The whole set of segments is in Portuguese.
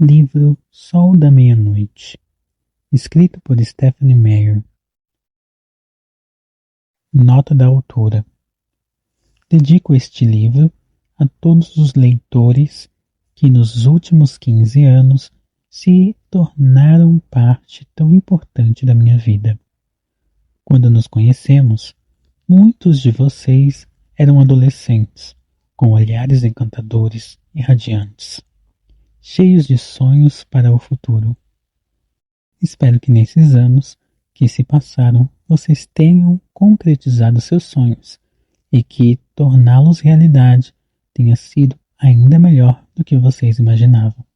Livro Sol da Meia-Noite, escrito por Stephenie Meyer. Nota da autora. Dedico este livro a todos os leitores que nos últimos 15 anos se tornaram parte tão importante da minha vida. Quando nos conhecemos, muitos de vocês eram adolescentes, com olhares encantadores e radiantes, cheios de sonhos para o futuro. Espero que nesses anos que se passaram, vocês tenham concretizado seus sonhos e que torná-los realidade tenha sido ainda melhor do que vocês imaginavam.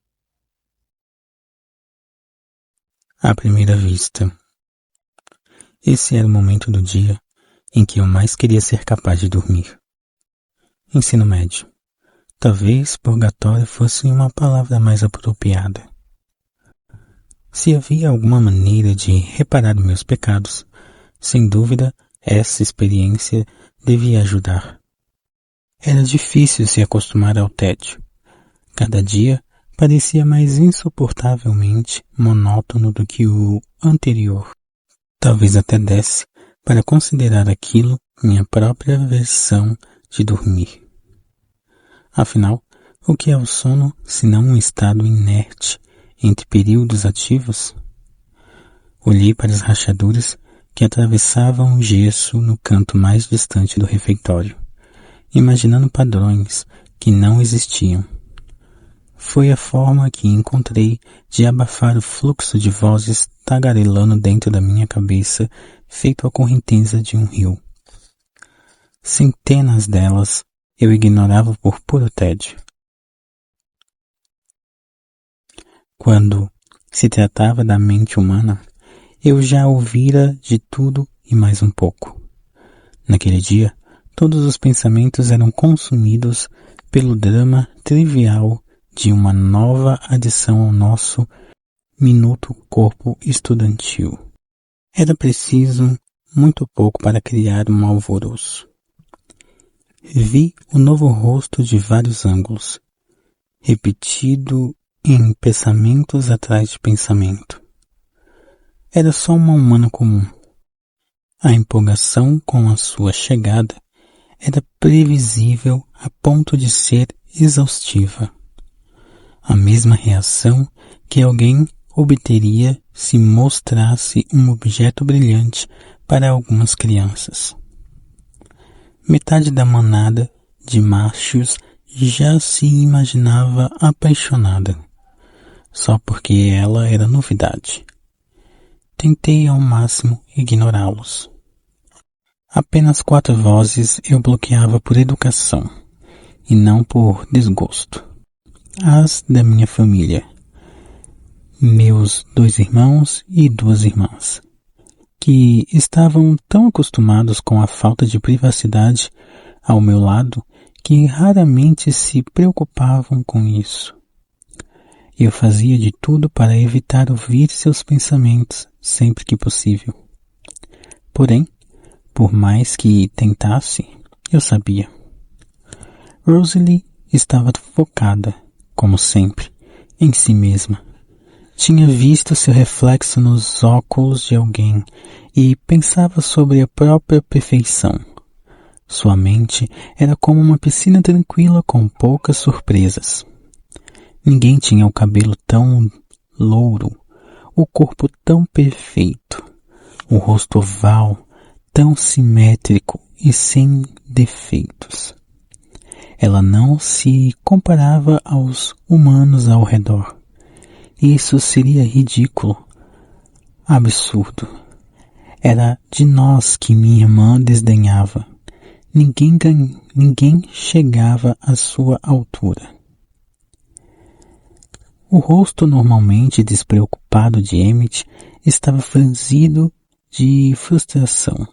À primeira vista. Esse era o momento do dia em que eu mais queria ser capaz de dormir. Ensino médio. Talvez purgatório fosse uma palavra mais apropriada. Se havia alguma maneira de reparar meus pecados, sem dúvida essa experiência devia ajudar. Era difícil se acostumar ao tédio. Cada dia parecia mais insuportavelmente monótono do que o anterior. Talvez até desse para considerar aquilo minha própria versão de dormir. Afinal, o que é o sono senão um estado inerte entre períodos ativos? Olhei para as rachaduras que atravessavam o gesso no canto mais distante do refeitório, imaginando padrões que não existiam. Foi a forma que encontrei de abafar o fluxo de vozes tagarelando dentro da minha cabeça, feito a correnteza de um rio. Centenas delas eu ignorava por puro tédio. Quando se tratava da mente humana, eu já ouvira de tudo e mais um pouco. Naquele dia, todos os pensamentos eram consumidos pelo drama trivial de uma nova adição ao nosso minuto corpo estudantil. Era preciso muito pouco para criar um alvoroço. Vi o novo rosto de vários ângulos, repetido em pensamentos atrás de pensamento. Era só uma humana comum. A empolgação com a sua chegada era previsível a ponto de ser exaustiva. A mesma reação que alguém obteria se mostrasse um objeto brilhante para algumas crianças. Metade da manada de machos já se imaginava apaixonada, só porque ela era novidade. Tentei ao máximo ignorá-los. Apenas 4 vozes eu bloqueava por educação, e não por desgosto. As da minha família, meus 2 irmãos e 2 irmãs, que estavam tão acostumados com a falta de privacidade ao meu lado que raramente se preocupavam com isso. Eu fazia de tudo para evitar ouvir seus pensamentos sempre que possível. Porém, por mais que tentasse, eu sabia. Rosalie estava focada, como sempre, em si mesma. Tinha visto seu reflexo nos óculos de alguém e pensava sobre a própria perfeição. Sua mente era como uma piscina tranquila com poucas surpresas. Ninguém tinha o cabelo tão louro, o corpo tão perfeito, o rosto oval, tão simétrico e sem defeitos. Ela não se comparava aos humanos ao redor. Isso seria ridículo, absurdo. Era de nós que minha irmã desdenhava. Ninguém chegava à sua altura. O rosto normalmente despreocupado de Emmett estava franzido de frustração.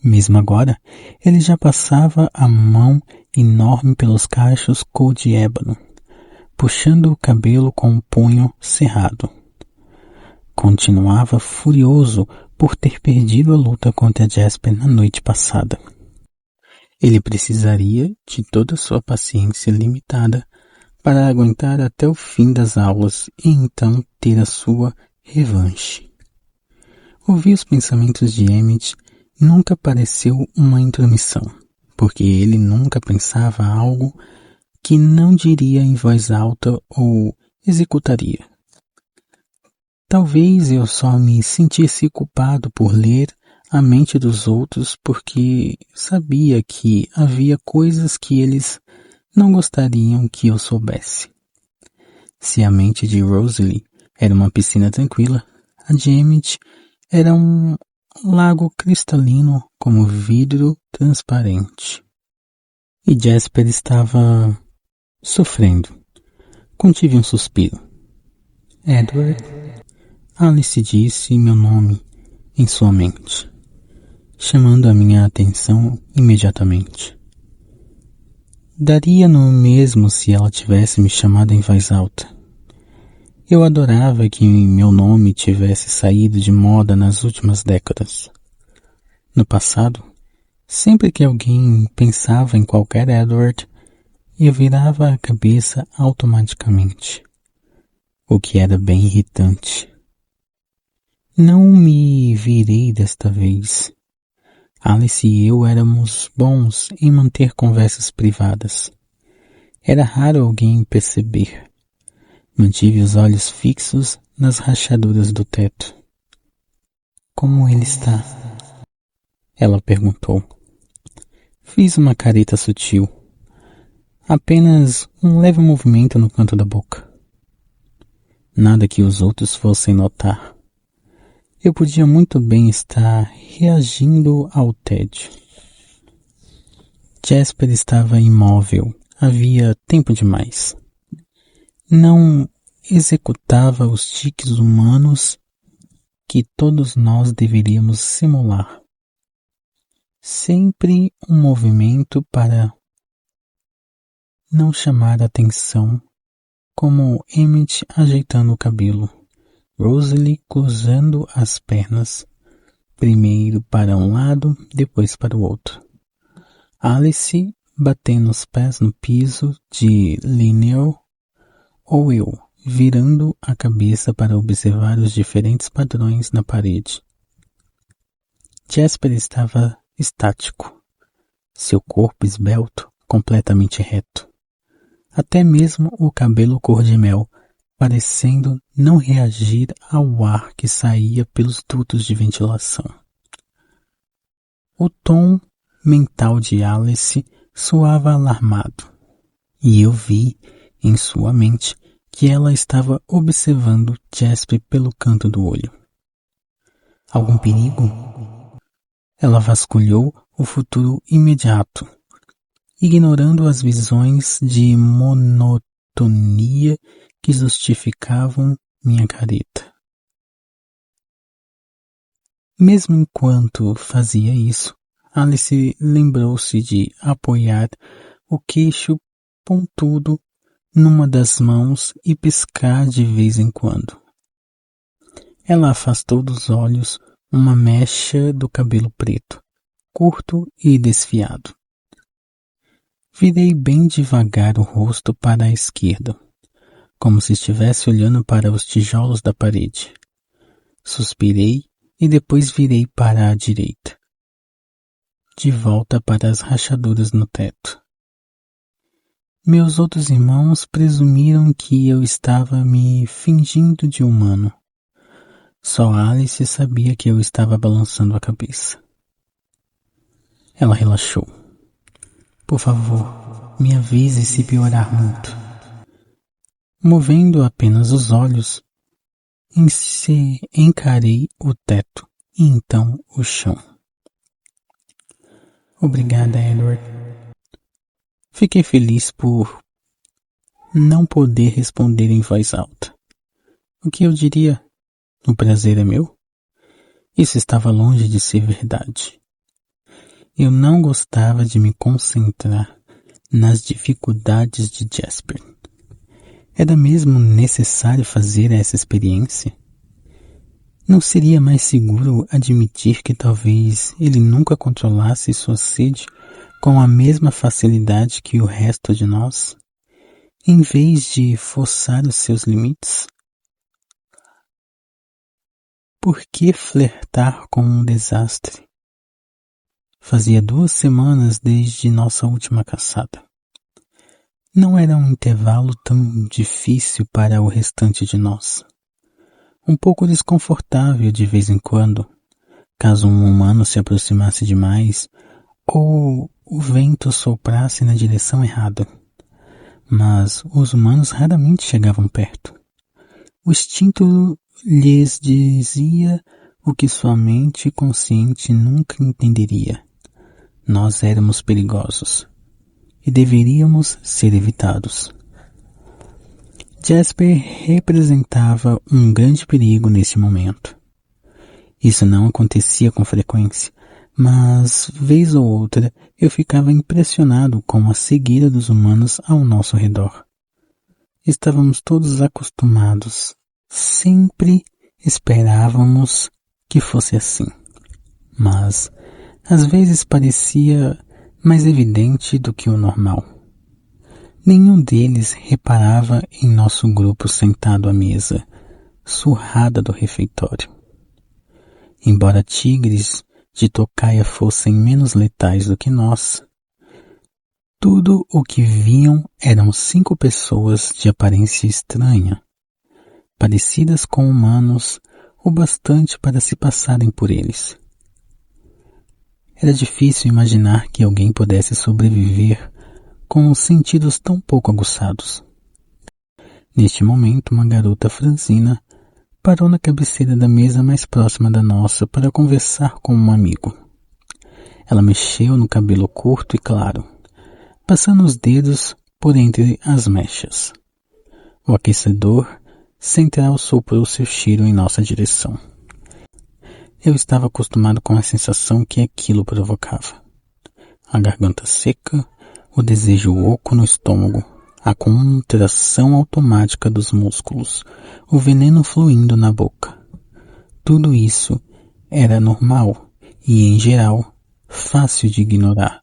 Mesmo agora, ele já passava a mão enorme pelos cachos cor de ébano, puxando o cabelo com o punho cerrado. Continuava furioso por ter perdido a luta contra Jasper na noite passada. Ele precisaria de toda sua paciência limitada para aguentar até o fim das aulas e então ter a sua revanche. Ouvir os pensamentos de Emmett nunca pareceu uma intromissão, porque ele nunca pensava algo que não diria em voz alta ou executaria. Talvez eu só me sentisse culpado por ler a mente dos outros porque sabia que havia coisas que eles não gostariam que eu soubesse. Se a mente de Rosalie era uma piscina tranquila, a de Emmett era um lago cristalino como vidro transparente. E Jasper estava sofrendo. Contive um suspiro. Edward. Alice disse meu nome em sua mente, chamando a minha atenção imediatamente. Daria no mesmo se ela tivesse me chamado em voz alta. Eu adorava que meu nome tivesse saído de moda nas últimas décadas. No passado, sempre que alguém pensava em qualquer Edward, eu virava a cabeça automaticamente, o que era bem irritante. Não me virei desta vez. Alice e eu éramos bons em manter conversas privadas. Era raro alguém perceber. Mantive os olhos fixos nas rachaduras do teto. Como ele está? Ela perguntou. Fiz uma careta sutil. Apenas um leve movimento no canto da boca. Nada que os outros fossem notar. Eu podia muito bem estar reagindo ao tédio. Jasper estava imóvel. Havia tempo demais. Não executava os tiques humanos que todos nós deveríamos simular. Sempre um movimento para não chamar atenção, como Emmett ajeitando o cabelo. Rosalie cruzando as pernas, primeiro para um lado, depois para o outro. Alice batendo os pés no piso de lineu, ou eu virando a cabeça para observar os diferentes padrões na parede. Jasper estava estático, seu corpo esbelto, completamente reto. Até mesmo o cabelo cor-de-mel parecendo não reagir ao ar que saía pelos dutos de ventilação. O tom mental de Alice soava alarmado, e eu vi em sua mente que ela estava observando Jasper pelo canto do olho. Algum perigo? Ela vasculhou o futuro imediato, ignorando as visões de monotonia que justificavam minha careta. Mesmo enquanto fazia isso, Alice lembrou-se de apoiar o queixo pontudo numa das mãos e piscar de vez em quando. Ela afastou dos olhos uma mecha do cabelo preto, curto e desfiado. Virei bem devagar o rosto para a esquerda, como se estivesse olhando para os tijolos da parede. Suspirei e depois virei para a direita, de volta para as rachaduras no teto. Meus outros irmãos presumiram que eu estava me fingindo de humano. Só Alice sabia que eu estava balançando a cabeça. Ela relaxou. Por favor, me avise se piorar muito. Movendo apenas os olhos, encarei o teto e então o chão. Obrigada, Edward. Fiquei feliz por não poder responder em voz alta. O que eu diria? O prazer é meu? Isso estava longe de ser verdade. Eu não gostava de me concentrar nas dificuldades de Jasper. Era mesmo necessário fazer essa experiência? Não seria mais seguro admitir que talvez ele nunca controlasse sua sede com a mesma facilidade que o resto de nós? em vez de forçar os seus limites? Por que flertar com um desastre? Fazia 2 semanas desde nossa última caçada. Não era um intervalo tão difícil para o restante de nós. Um pouco desconfortável de vez em quando, caso um humano se aproximasse demais ou o vento soprasse na direção errada. Mas os humanos raramente chegavam perto. O instinto lhes dizia o que sua mente consciente nunca entenderia. Nós éramos perigosos e deveríamos ser evitados. Jasper representava um grande perigo nesse momento. Isso não acontecia com frequência, mas, vez ou outra, eu ficava impressionado com a cegueira dos humanos ao nosso redor. Estávamos todos acostumados. Sempre esperávamos que fosse assim. Mas, às vezes parecia mais evidente do que o normal. Nenhum deles reparava em nosso grupo sentado à mesa, surrada do refeitório. Embora tigres de tocaia fossem menos letais do que nós, tudo o que viam eram 5 pessoas de aparência estranha, parecidas com humanos o bastante para se passarem por eles. Era difícil imaginar que alguém pudesse sobreviver com os sentidos tão pouco aguçados. Neste momento, uma garota franzina parou na cabeceira da mesa mais próxima da nossa para conversar com um amigo. Ela mexeu no cabelo curto e claro, passando os dedos por entre as mechas. O aquecedor central soprou seu cheiro em nossa direção. Eu estava acostumado com a sensação que aquilo provocava. A garganta seca, o desejo oco no estômago, a contração automática dos músculos, o veneno fluindo na boca. Tudo isso era normal e, em geral, fácil de ignorar.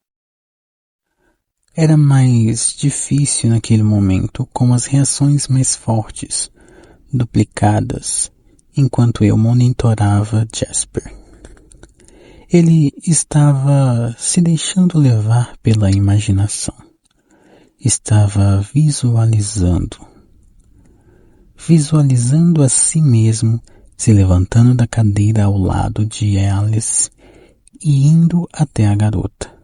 Era mais difícil naquele momento, com as reações mais fortes, duplicadas, enquanto eu monitorava Jasper. Ele estava se deixando levar pela imaginação. Estava visualizando a si mesmo se levantando da cadeira ao lado de Alice e indo até a garota.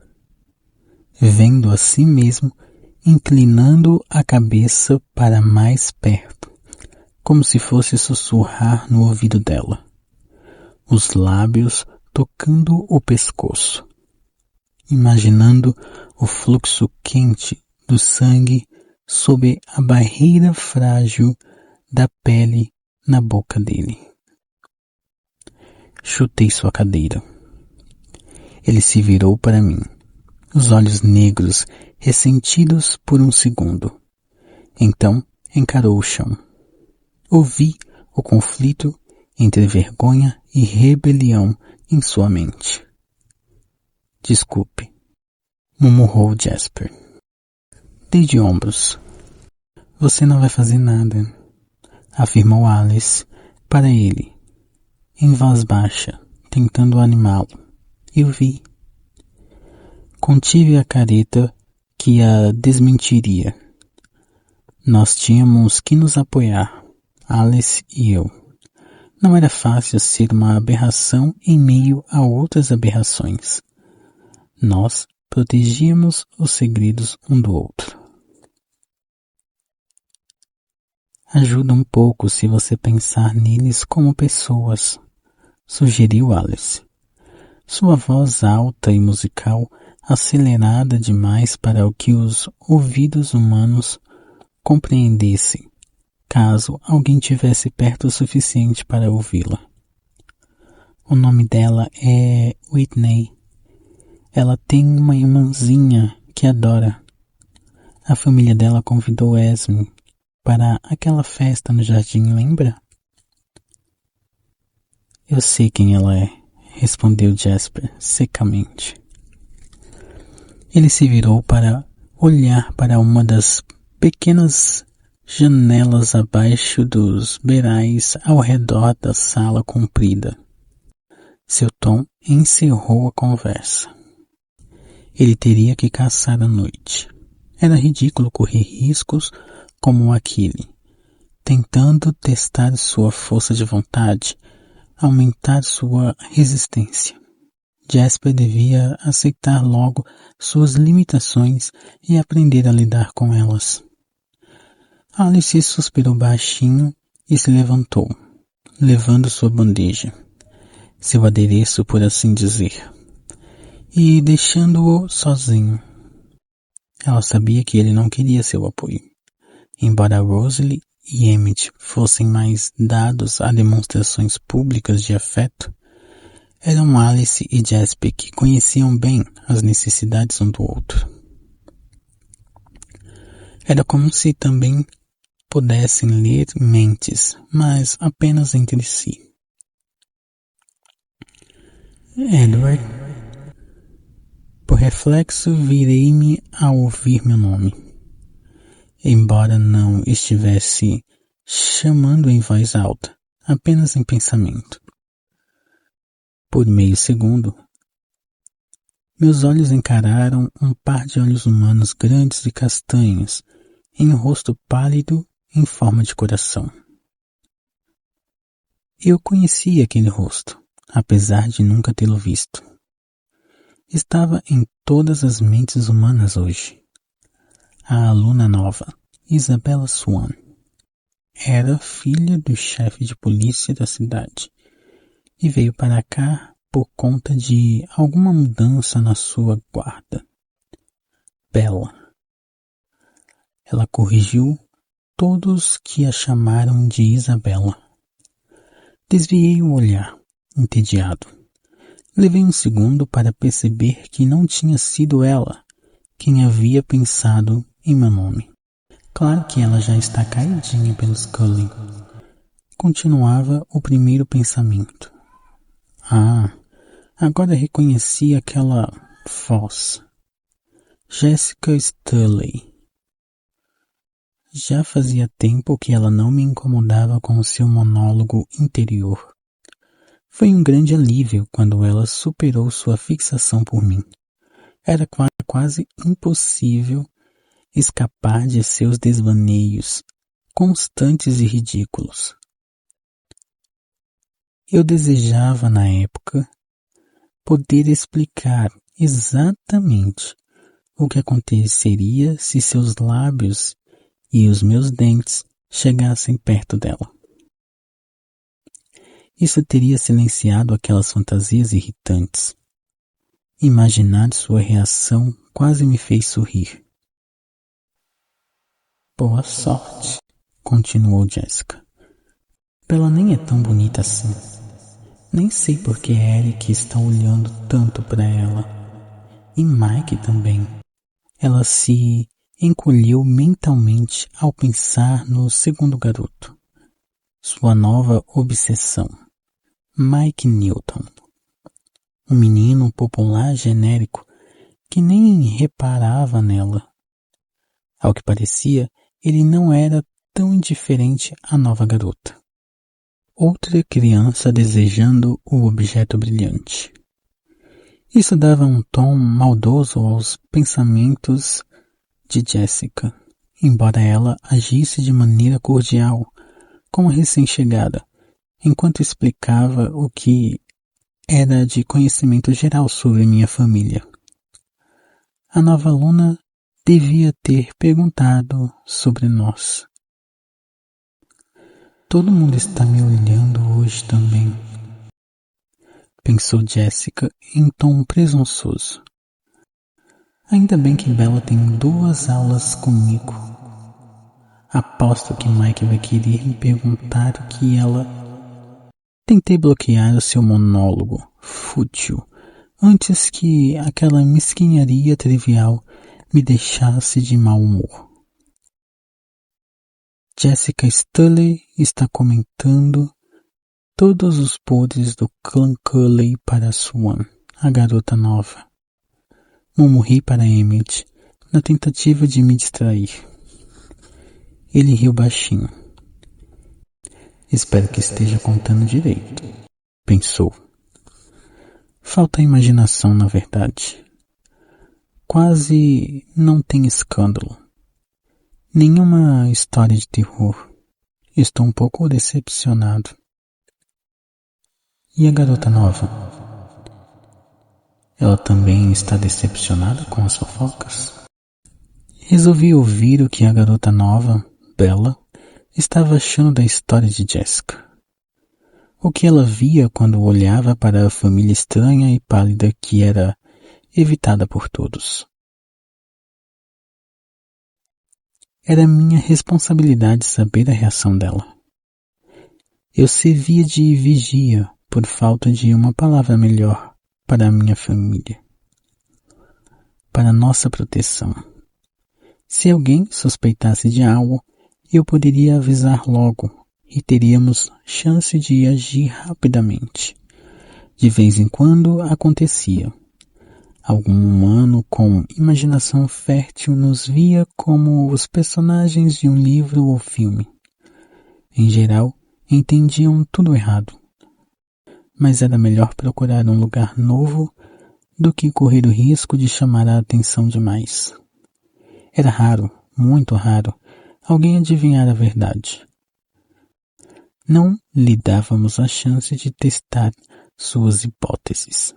Vendo a si mesmo inclinando a cabeça para mais perto, como se fosse sussurrar no ouvido dela, os lábios tocando o pescoço, imaginando o fluxo quente do sangue sob a barreira frágil da pele na boca dele. Chutei sua cadeira. Ele se virou para mim, os olhos negros ressentidos por um segundo. Então encarou o chão. Ouvi o conflito entre vergonha e rebelião em sua mente. Desculpe, murmurou Jasper. Dei de ombros. Você não vai fazer nada, afirmou Alice para ele, em voz baixa, tentando animá-lo. Eu vi. Contive a careta que a desmentiria. Nós tínhamos que nos apoiar, Alice e eu. Não era fácil ser uma aberração em meio a outras aberrações. Nós protegíamos os segredos um do outro. Ajuda um pouco se você pensar neles como pessoas, sugeriu Alice. Sua voz alta e musical, acelerada demais para o que os ouvidos humanos compreendessem, caso alguém tivesse perto o suficiente para ouvi-la. O nome dela é Whitney. Ela tem uma irmãzinha que adora. A família dela convidou Esme para aquela festa no jardim, lembra? Eu sei quem ela é, respondeu Jasper secamente. Ele se virou para olhar para uma das pequenas janelas abaixo dos beirais ao redor da sala comprida. Seu tom encerrou a conversa. Ele teria que caçar à noite. Era ridículo correr riscos como aquele, tentando testar sua força de vontade, aumentar sua resistência. Jasper devia aceitar logo suas limitações e aprender a lidar com elas. Alice suspirou baixinho e se levantou, levando sua bandeja, seu adereço por assim dizer, e deixando-o sozinho. Ela sabia que ele não queria seu apoio. Embora Rosalie e Emmett fossem mais dados a demonstrações públicas de afeto, eram Alice e Jasper que conheciam bem as necessidades um do outro. Era como se também pudessem ler mentes, mas apenas entre si. Edward. Por reflexo, virei-me ao ouvir meu nome. Embora não estivesse chamando em voz alta, apenas em pensamento. Por meio segundo, meus olhos encararam um par de olhos humanos grandes e castanhos, em um rosto pálido em forma de coração. Eu conhecia aquele rosto, apesar de nunca tê-lo visto. Estava em todas as mentes humanas hoje. A aluna nova, Isabella Swan, era filha do chefe de polícia da cidade e veio para cá por conta de alguma mudança na sua guarda. Bella. Ela corrigiu todos que a chamaram de Isabella. Desviei o olhar, entediado. Levei um segundo para perceber que não tinha sido ela quem havia pensado em meu nome. Claro que ela já está caidinha pelos Cullen. Continuava o primeiro pensamento. Agora reconheci aquela voz. Jessica Stanley. Já fazia tempo que ela não me incomodava com o seu monólogo interior. Foi um grande alívio quando ela superou sua fixação por mim. Era quase impossível escapar de seus desvaneios, constantes e ridículos. Eu desejava, na época, poder explicar exatamente o que aconteceria se seus lábios e os meus dentes chegassem perto dela. Isso teria silenciado aquelas fantasias irritantes. Imaginar sua reação quase me fez sorrir. Boa sorte, continuou Jessica. Bella nem é tão bonita assim. Nem sei por que Eric está olhando tanto para ela. E Mike também. Ela se encolheu mentalmente ao pensar no segundo garoto. Sua nova obsessão. Mike Newton. Um menino popular genérico que nem reparava nela. Ao que parecia, ele não era tão indiferente à nova garota. Outra criança desejando o objeto brilhante. Isso dava um tom maldoso aos pensamentos de Jessica, embora ela agisse de maneira cordial, como recém-chegada, enquanto explicava o que era de conhecimento geral sobre minha família. A nova aluna devia ter perguntado sobre nós. Todo mundo está me olhando hoje também, pensou Jessica em tom presunçoso. Ainda bem que Bella tem 2 aulas comigo. Aposto que Mike vai querer me perguntar o que ela... Tentei bloquear o seu monólogo, fútil, antes que aquela mesquinharia trivial me deixasse de mau humor. Jessica Stanley está comentando todos os podres do clã Cullen para Swan, a garota nova. Murmurei para Emmett, na tentativa de me distrair. Ele riu baixinho. Espero que esteja contando direito, pensou. Falta imaginação, na verdade. Quase não tem escândalo. Nenhuma história de terror. Estou um pouco decepcionado. E a garota nova? Ela também está decepcionada com as fofocas? Resolvi ouvir o que a garota nova, Bella, estava achando da história de Jessica. O que ela via quando olhava para a família estranha e pálida que era evitada por todos. Era minha responsabilidade saber a reação dela. Eu servia de vigia por falta de uma palavra melhor para a minha família. Para nossa proteção. Se alguém suspeitasse de algo, eu poderia avisar logo e teríamos chance de agir rapidamente. De vez em quando acontecia. Algum humano com imaginação fértil nos via como os personagens de um livro ou filme. Em geral, entendiam tudo errado. Mas era melhor procurar um lugar novo do que correr o risco de chamar a atenção demais. Era raro, muito raro, alguém adivinhar a verdade. Não lhe dávamos a chance de testar suas hipóteses.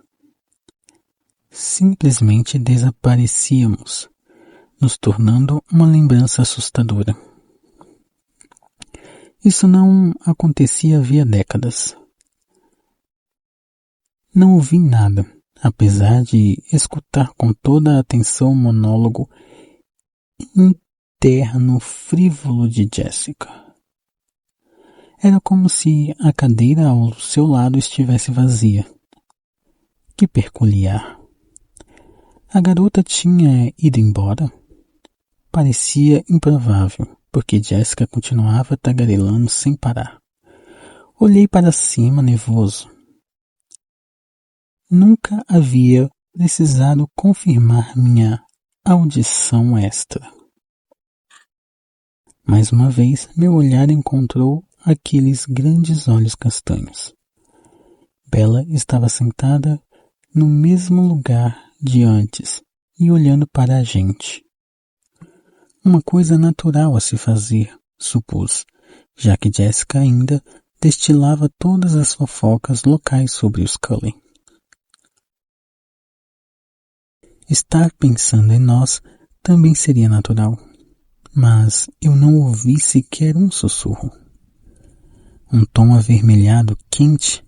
Simplesmente desaparecíamos, nos tornando uma lembrança assustadora. Isso não acontecia havia décadas. Não ouvi nada, apesar de escutar com toda a atenção o monólogo interno frívolo de Jessica. Era como se a cadeira ao seu lado estivesse vazia. Que peculiar. A garota tinha ido embora? Parecia improvável, porque Jessica continuava tagarelando sem parar. Olhei para cima, nervoso. Nunca havia precisado confirmar minha audição extra. Mais uma vez, meu olhar encontrou aqueles grandes olhos castanhos. Bella estava sentada no mesmo lugar de antes e olhando para a gente. Uma coisa natural a se fazer, supus, já que Jessica ainda destilava todas as fofocas locais sobre os Cullen. Estar pensando em nós também seria natural, mas eu não ouvi sequer um sussurro. Um tom avermelhado, quente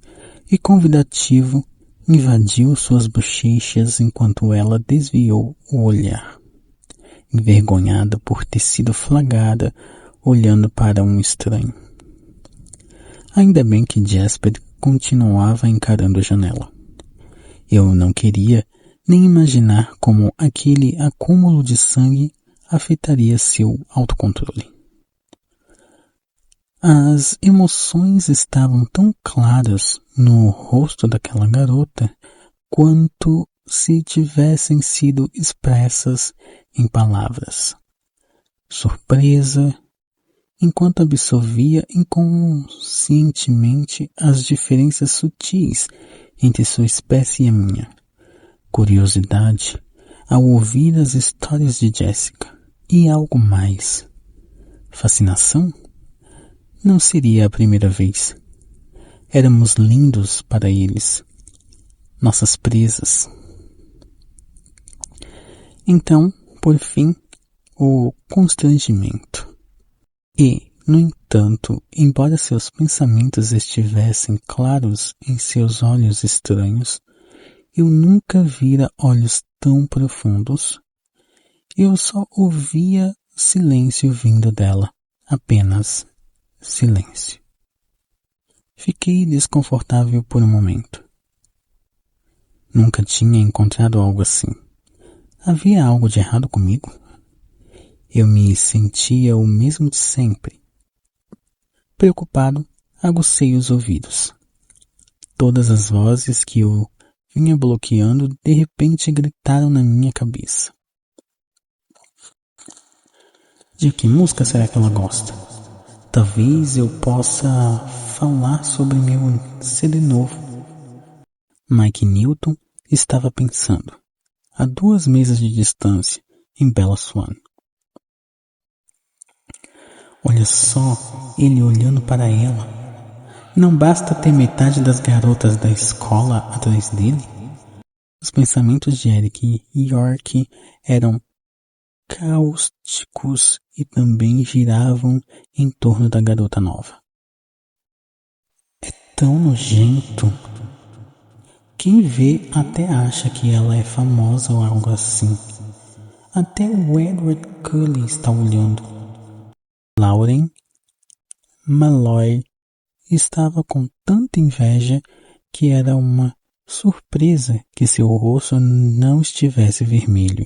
e convidativo invadiu suas bochechas enquanto ela desviou o olhar, envergonhada por ter sido flagrada olhando para um estranho. Ainda bem que Jasper continuava encarando a janela. Eu não queria nem imaginar como aquele acúmulo de sangue afetaria seu autocontrole. As emoções estavam tão claras no rosto daquela garota quanto se tivessem sido expressas em palavras. Surpresa, enquanto absorvia inconscientemente as diferenças sutis entre sua espécie e a minha. Curiosidade ao ouvir as histórias de Jessica e algo mais. Fascinação? Não seria a primeira vez. Éramos lindos para eles. Nossas presas. Então, por fim, o constrangimento. E, no entanto, embora seus pensamentos estivessem claros em seus olhos estranhos, eu nunca vira olhos tão profundos. Eu só ouvia silêncio vindo dela, apenas silêncio. Fiquei desconfortável por um momento. Nunca tinha encontrado algo assim. Havia algo de errado comigo? Eu me sentia o mesmo de sempre. Preocupado, agucei os ouvidos. Todas as vozes que eu vinha bloqueando de repente gritaram na minha cabeça. De que música será que ela gosta? Talvez eu possa falar sobre meu CD novo. Mike Newton estava pensando, a 2 mesas de distância, em Bella Swan. Olha só, ele olhando para ela. Não basta ter metade das garotas da escola atrás dele? Os pensamentos de Eric York eram cáusticos e também giravam em torno da garota nova. É tão nojento. Quem vê até acha que ela é famosa ou algo assim. Até o Edward Cullen está olhando. Lauren Malloy estava com tanta inveja que era uma surpresa que seu rosto não estivesse vermelho.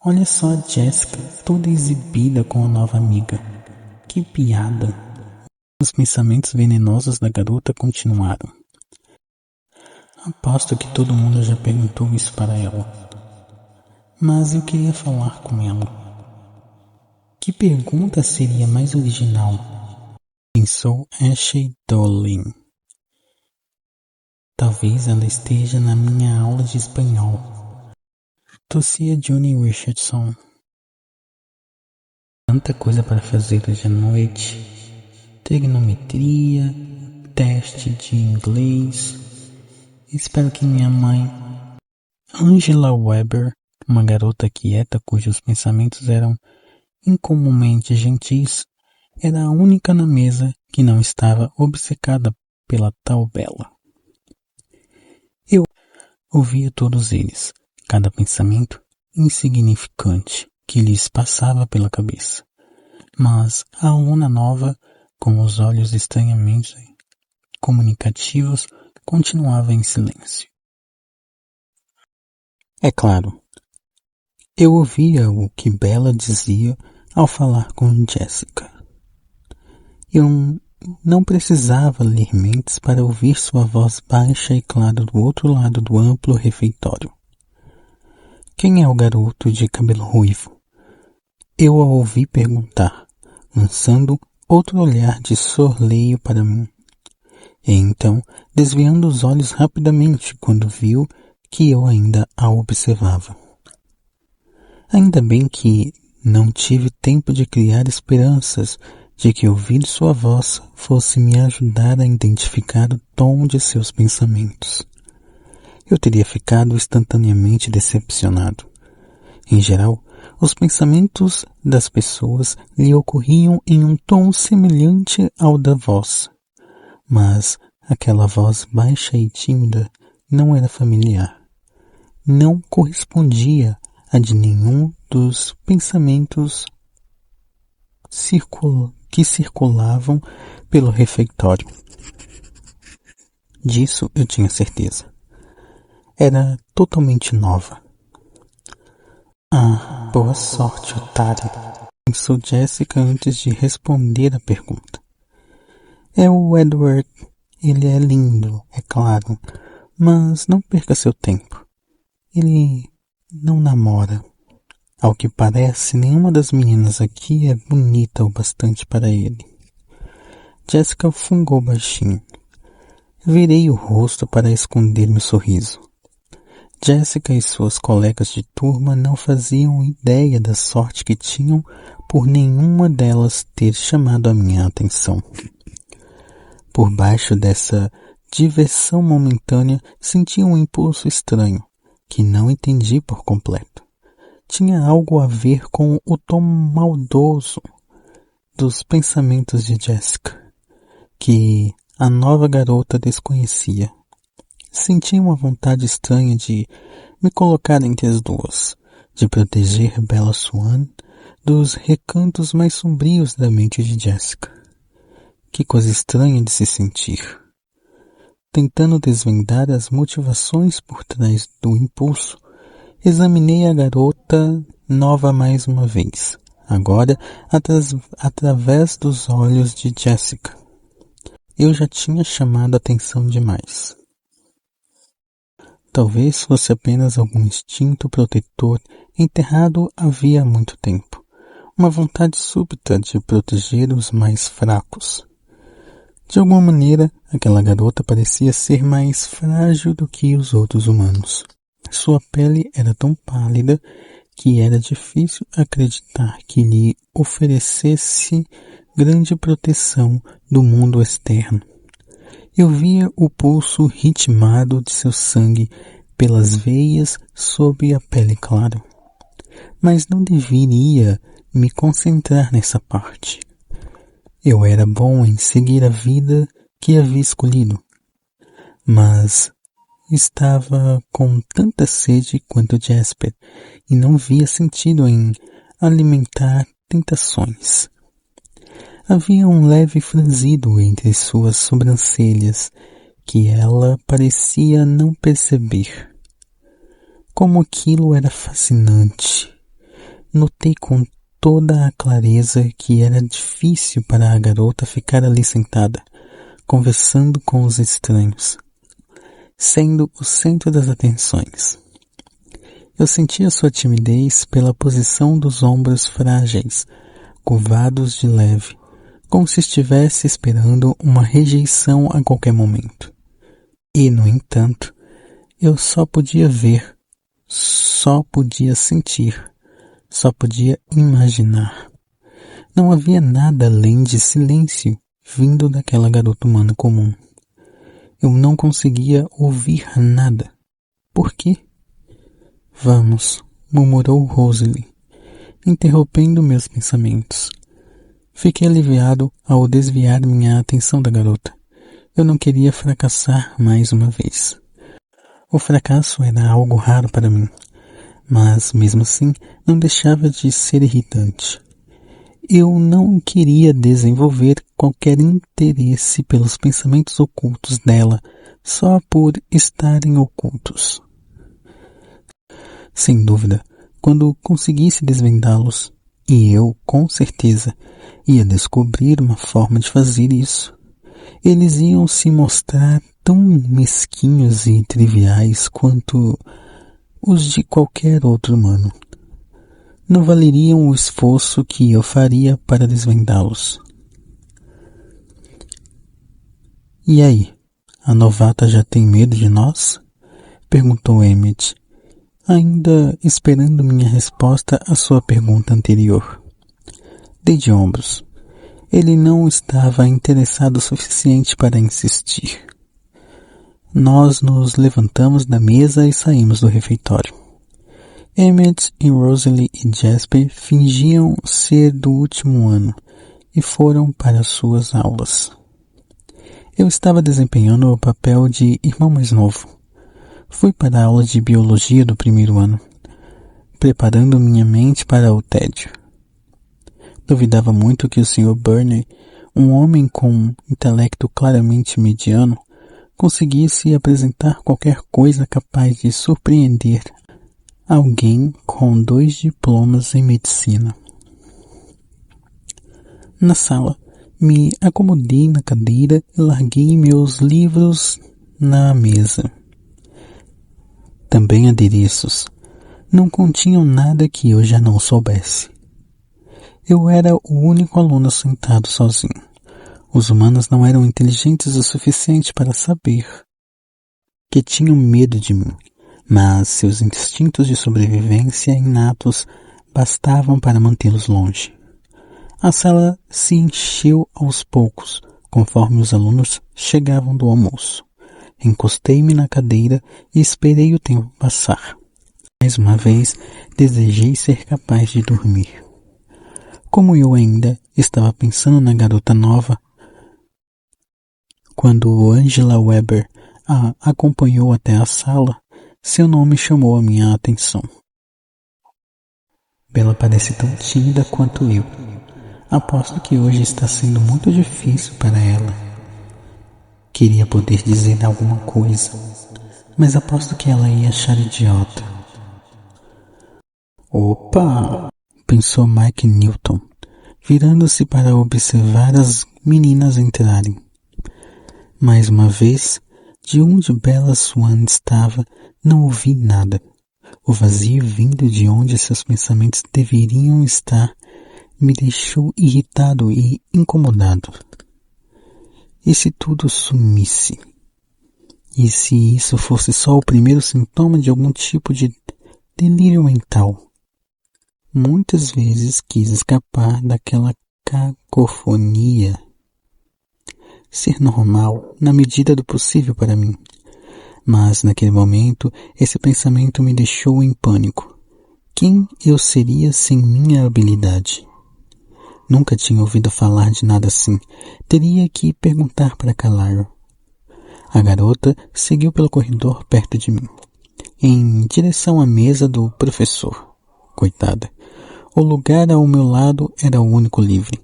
Olha só a Jessica, toda exibida com a nova amiga. Que piada! Os pensamentos venenosos da garota continuaram. Aposto que todo mundo já perguntou isso para ela. Mas eu queria falar com ela. Que pergunta seria mais original? Pensou Ashley Dolin. Talvez ela esteja na minha aula de espanhol. Tossia Johnny Richardson. Tanta coisa para fazer hoje à noite. Trigonometria, teste de inglês. Espero que minha mãe... Angela Weber, uma garota quieta cujos pensamentos eram incomumente gentis, era a única na mesa que não estava obcecada pela tal Bella. Eu ouvia todos eles, cada pensamento insignificante que lhes passava pela cabeça. Mas a aluna nova, com os olhos estranhamente comunicativos, continuava em silêncio. É claro, eu ouvia o que Bella dizia ao falar com Jessica. Eu não precisava ler mentes para ouvir sua voz baixa e clara do outro lado do amplo refeitório. Quem é o garoto de cabelo ruivo? Eu a ouvi perguntar, lançando outro olhar de sorleio para mim. E então, desviando os olhos rapidamente quando viu que eu ainda a observava. Ainda bem que não tive tempo de criar esperanças de que ouvir sua voz fosse me ajudar a identificar o tom de seus pensamentos. Eu teria ficado instantaneamente decepcionado. Em geral, os pensamentos das pessoas lhe ocorriam em um tom semelhante ao da voz. Mas aquela voz baixa e tímida não era familiar. Não correspondia a de nenhum dos pensamentos que circulavam pelo refeitório. Disso eu tinha certeza. Era totalmente nova. Ah, boa sorte, otário, pensou Jessica antes de responder a pergunta. É o Edward. Ele é lindo, é claro, mas não perca seu tempo. Ele não namora. Ao que parece, nenhuma das meninas aqui é bonita o bastante para ele. Jessica fungou baixinho. Virei o rosto para esconder meu sorriso. Jessica e suas colegas de turma não faziam ideia da sorte que tinham por nenhuma delas ter chamado a minha atenção. Por baixo dessa diversão momentânea senti um impulso estranho, que não entendi por completo. Tinha algo a ver com o tom maldoso dos pensamentos de Jessica, que a nova garota desconhecia. Senti uma vontade estranha de me colocar entre as duas, de proteger Bella Swan dos recantos mais sombrios da mente de Jessica. Que coisa estranha de se sentir. Tentando desvendar as motivações por trás do impulso, examinei a garota nova mais uma vez, agora através dos olhos de Jessica. Eu já tinha chamado a atenção demais. Talvez fosse apenas algum instinto protetor enterrado havia muito tempo, uma vontade súbita de proteger os mais fracos. De alguma maneira, aquela garota parecia ser mais frágil do que os outros humanos. Sua pele era tão pálida que era difícil acreditar que lhe oferecesse grande proteção do mundo externo. Eu via o pulso ritmado de seu sangue pelas veias sob a pele clara. Mas não deveria me concentrar nessa parte. Eu era bom em seguir a vida que havia escolhido, mas estava com tanta sede quanto Jasper e não via sentido em alimentar tentações. Havia um leve franzido entre suas sobrancelhas que ela parecia não perceber. Como aquilo era fascinante. Notei com toda a clareza que era difícil para a garota ficar ali sentada, conversando com os estranhos, sendo o centro das atenções. Eu sentia sua timidez pela posição dos ombros frágeis, curvados de leve, como se estivesse esperando uma rejeição a qualquer momento. E, no entanto, eu só podia ver, só podia sentir, só podia imaginar. Não havia nada além de silêncio vindo daquela garota humana comum. Eu não conseguia ouvir nada. Por quê? Vamos, murmurou Rosalie, interrompendo meus pensamentos. Fiquei aliviado ao desviar minha atenção da garota. Eu não queria fracassar mais uma vez. O fracasso era algo raro para mim, mas mesmo assim não deixava de ser irritante. Eu não queria desenvolver qualquer interesse pelos pensamentos ocultos dela só por estarem ocultos. Sem dúvida, quando conseguisse desvendá-los, e eu, com certeza, ia descobrir uma forma de fazer isso, eles iam se mostrar tão mesquinhos e triviais quanto os de qualquer outro humano. Não valeriam o esforço que eu faria para desvendá-los. E aí, a novata já tem medo de nós? Perguntou Emmett, ainda esperando minha resposta à sua pergunta anterior. Dei de ombros. Ele não estava interessado o suficiente para insistir. Nós nos levantamos da mesa e saímos do refeitório. Emmett e Rosalie e Jasper fingiam ser do último ano e foram para suas aulas. Eu estava desempenhando o papel de irmão mais novo. Fui para a aula de biologia do primeiro ano, preparando minha mente para o tédio. Duvidava muito que o Sr. Burney, um homem com um intelecto claramente mediano, conseguisse apresentar qualquer coisa capaz de surpreender alguém com 2 diplomas em medicina. Na sala, me acomodei na cadeira e larguei meus livros na mesa. Também adereços. Não continham nada que eu já não soubesse. Eu era o único aluno sentado sozinho. Os humanos não eram inteligentes o suficiente para saber que tinham medo de mim, mas seus instintos de sobrevivência inatos bastavam para mantê-los longe. A sala se encheu aos poucos, conforme os alunos chegavam do almoço. Encostei-me na cadeira e esperei o tempo passar. Mais uma vez, desejei ser capaz de dormir. Como eu ainda estava pensando na garota nova, quando Angela Weber a acompanhou até a sala, seu nome chamou a minha atenção. Bela parece tão tímida quanto eu. Aposto que hoje está sendo muito difícil para ela. Queria poder dizer alguma coisa, mas aposto que ela ia achar idiota. Opa! Pensou Mike Newton, virando-se para observar as meninas entrarem. Mais uma vez, de onde Bella Swan estava, não ouvi nada. O vazio vindo de onde seus pensamentos deveriam estar me deixou irritado e incomodado. E se tudo sumisse? E se isso fosse só o primeiro sintoma de algum tipo de delírio mental? Muitas vezes quis escapar daquela cacofonia. Ser normal na medida do possível para mim. Mas naquele momento, esse pensamento me deixou em pânico. Quem eu seria sem minha habilidade? Nunca tinha ouvido falar de nada assim. Teria que perguntar para Calaro. A garota seguiu pelo corredor perto de mim, em direção à mesa do professor. Coitada. O lugar ao meu lado era o único livre.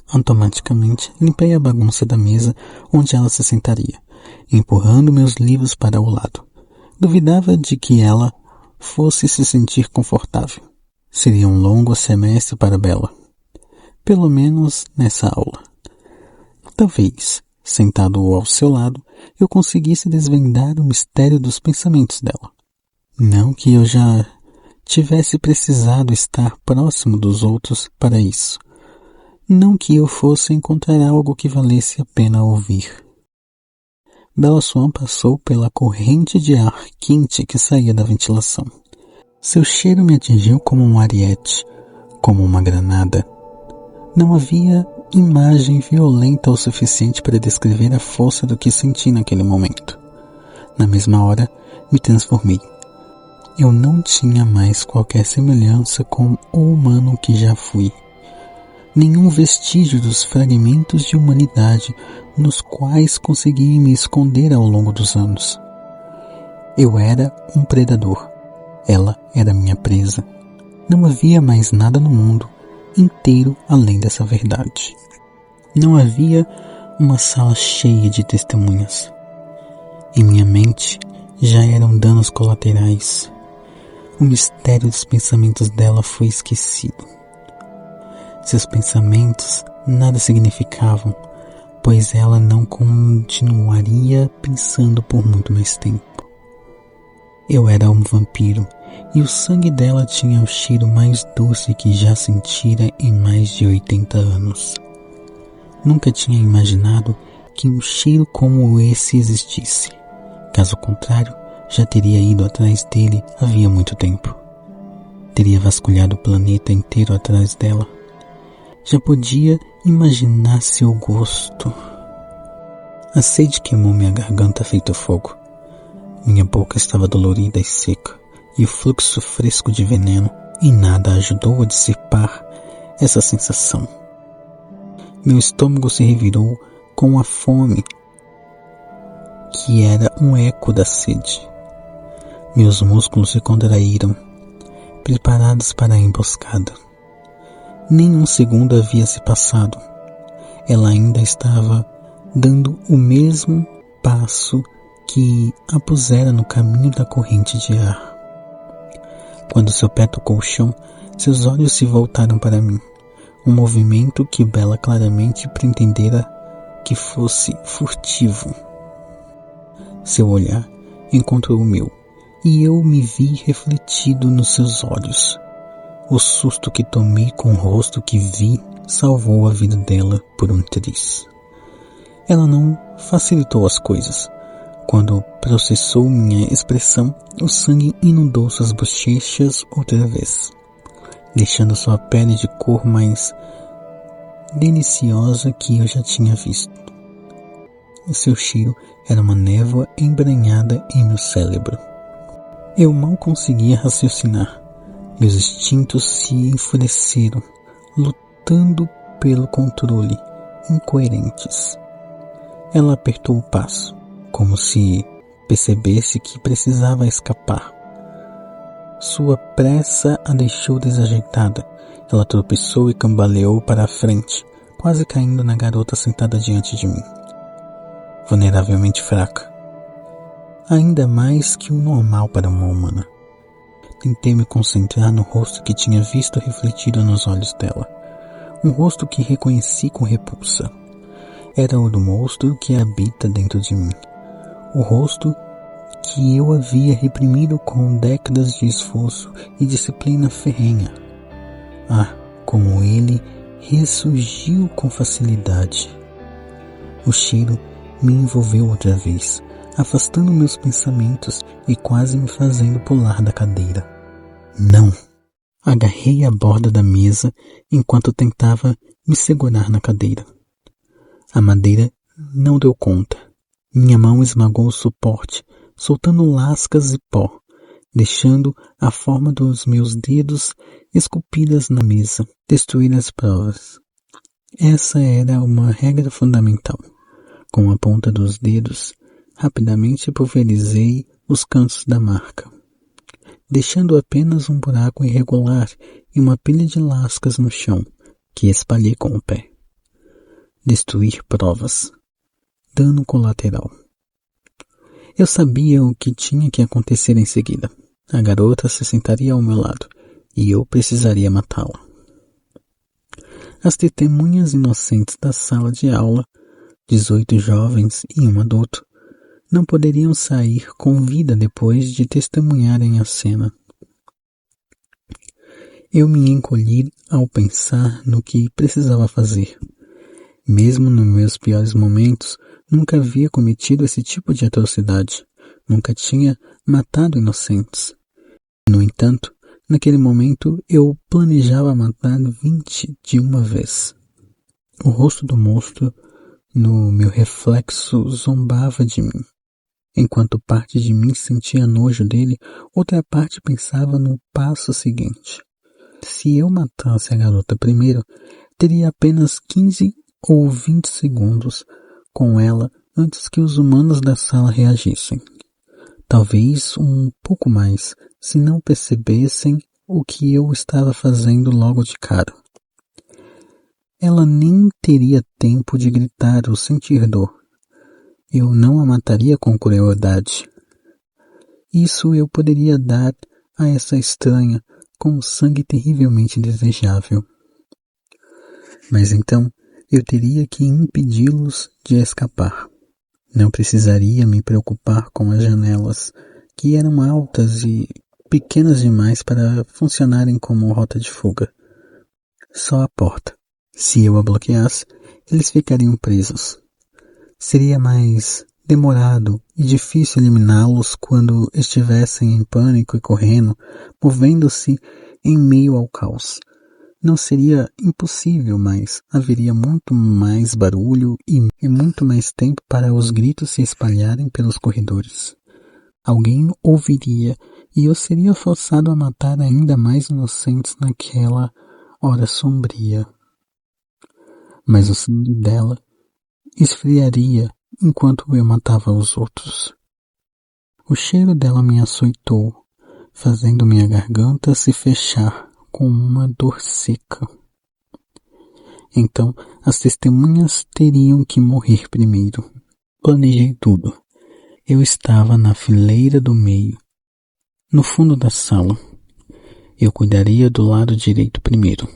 Automaticamente, limpei a bagunça da mesa onde ela se sentaria, empurrando meus livros para o lado. Duvidava de que ela fosse se sentir confortável. Seria um longo semestre para Bella. Pelo menos nessa aula. Talvez, sentado ao seu lado, eu conseguisse desvendar o mistério dos pensamentos dela. Não que eu já tivesse precisado estar próximo dos outros para isso. Não que eu fosse encontrar algo que valesse a pena ouvir. Bella Swan passou pela corrente de ar quente que saía da ventilação. Seu cheiro me atingiu como um ariete, como uma granada. Não havia imagem violenta o suficiente para descrever a força do que senti naquele momento. Na mesma hora, me transformei. Eu não tinha mais qualquer semelhança com o humano que já fui. Nenhum vestígio dos fragmentos de humanidade nos quais consegui me esconder ao longo dos anos. Eu era um predador. Ela era minha presa. Não havia mais nada no mundo inteiro além dessa verdade. Não havia uma sala cheia de testemunhas. Em minha mente já eram danos colaterais. O mistério dos pensamentos dela foi esquecido. Seus pensamentos nada significavam, pois ela não continuaria pensando por muito mais tempo. Eu era um vampiro, e o sangue dela tinha o cheiro mais doce que já sentira em mais de 80 anos. Nunca tinha imaginado que um cheiro como esse existisse. Caso contrário, já teria ido atrás dele havia muito tempo. Teria vasculhado o planeta inteiro atrás dela. Já podia imaginar seu gosto. A sede queimou minha garganta feito fogo. Minha boca estava dolorida e seca, e o fluxo fresco de veneno em nada ajudou a dissipar essa sensação. Meu estômago se revirou com a fome, que era um eco da sede. Meus músculos se contraíram, preparados para a emboscada. Nem um segundo havia se passado. Ela ainda estava dando o mesmo passo que a pusera no caminho da corrente de ar. Quando seu pé tocou o chão, seus olhos se voltaram para mim, um movimento que Bella claramente pretendera que fosse furtivo. Seu olhar encontrou o meu, e eu me vi refletido nos seus olhos. O susto que tomei com o rosto que vi salvou a vida dela por um triz. Ela não facilitou as coisas. Quando processou minha expressão, o sangue inundou suas bochechas outra vez, deixando sua pele de cor mais deliciosa que eu já tinha visto. O seu cheiro era uma névoa embranhada em meu cérebro. Eu mal conseguia raciocinar. Meus instintos se enfureceram, lutando pelo controle, incoerentes. Ela apertou o passo, como se percebesse que precisava escapar. Sua pressa a deixou desajeitada. Ela tropeçou e cambaleou para a frente, quase caindo na garota sentada diante de mim. Vulneravelmente fraca. Ainda mais que o normal para uma humana. Tentei me concentrar no rosto que tinha visto refletido nos olhos dela. Um rosto que reconheci com repulsa. Era o do monstro que habita dentro de mim. O rosto que eu havia reprimido com décadas de esforço e disciplina ferrenha. como ele ressurgiu com facilidade. O cheiro me envolveu outra vez, afastando meus pensamentos e quase me fazendo pular da cadeira. Não! Agarrei a borda da mesa enquanto tentava me segurar na cadeira. A madeira não deu conta. Minha mão esmagou o suporte, soltando lascas e pó, deixando a forma dos meus dedos esculpidas na mesa, destruir as provas. Essa era uma regra fundamental. Com a ponta dos dedos, rapidamente pulverizei os cantos da marca, deixando apenas um buraco irregular e uma pilha de lascas no chão, que espalhei com o pé. Destruir provas. Dano colateral. Eu sabia o que tinha que acontecer em seguida. A garota se sentaria ao meu lado, e eu precisaria matá-la. As testemunhas inocentes da sala de aula, 18 jovens e um adulto, não poderiam sair com vida depois de testemunharem a cena. Eu me encolhi ao pensar no que precisava fazer. Mesmo nos meus piores momentos, nunca havia cometido esse tipo de atrocidade. Nunca tinha matado inocentes. No entanto, naquele momento eu planejava matar 20 de uma vez. O rosto do monstro, no meu reflexo, zombava de mim. Enquanto parte de mim sentia nojo dele, outra parte pensava no passo seguinte. Se eu matasse a garota primeiro, teria apenas 15 ou 20 segundos com ela antes que os humanos da sala reagissem. Talvez um pouco mais, se não percebessem o que eu estava fazendo logo de cara. Ela nem teria tempo de gritar ou sentir dor. Eu não a mataria com crueldade. Isso eu poderia dar a essa estranha com sangue terrivelmente desejável. Mas então eu teria que impedi-los de escapar. Não precisaria me preocupar com as janelas, que eram altas e pequenas demais para funcionarem como rota de fuga. Só a porta. Se eu a bloqueasse, eles ficariam presos. Seria mais demorado e difícil eliminá-los quando estivessem em pânico e correndo, movendo-se em meio ao caos. Não seria impossível, mas haveria muito mais barulho e muito mais tempo para os gritos se espalharem pelos corredores. Alguém ouviria e eu seria forçado a matar ainda mais inocentes naquela hora sombria. Mas o sangue dela esfriaria enquanto eu matava os outros. O cheiro dela me açoitou, fazendo minha garganta se fechar com uma dor seca. Então, as testemunhas teriam que morrer primeiro. Planejei tudo. Eu estava na fileira do meio, no fundo da sala. Eu cuidaria do lado direito primeiro.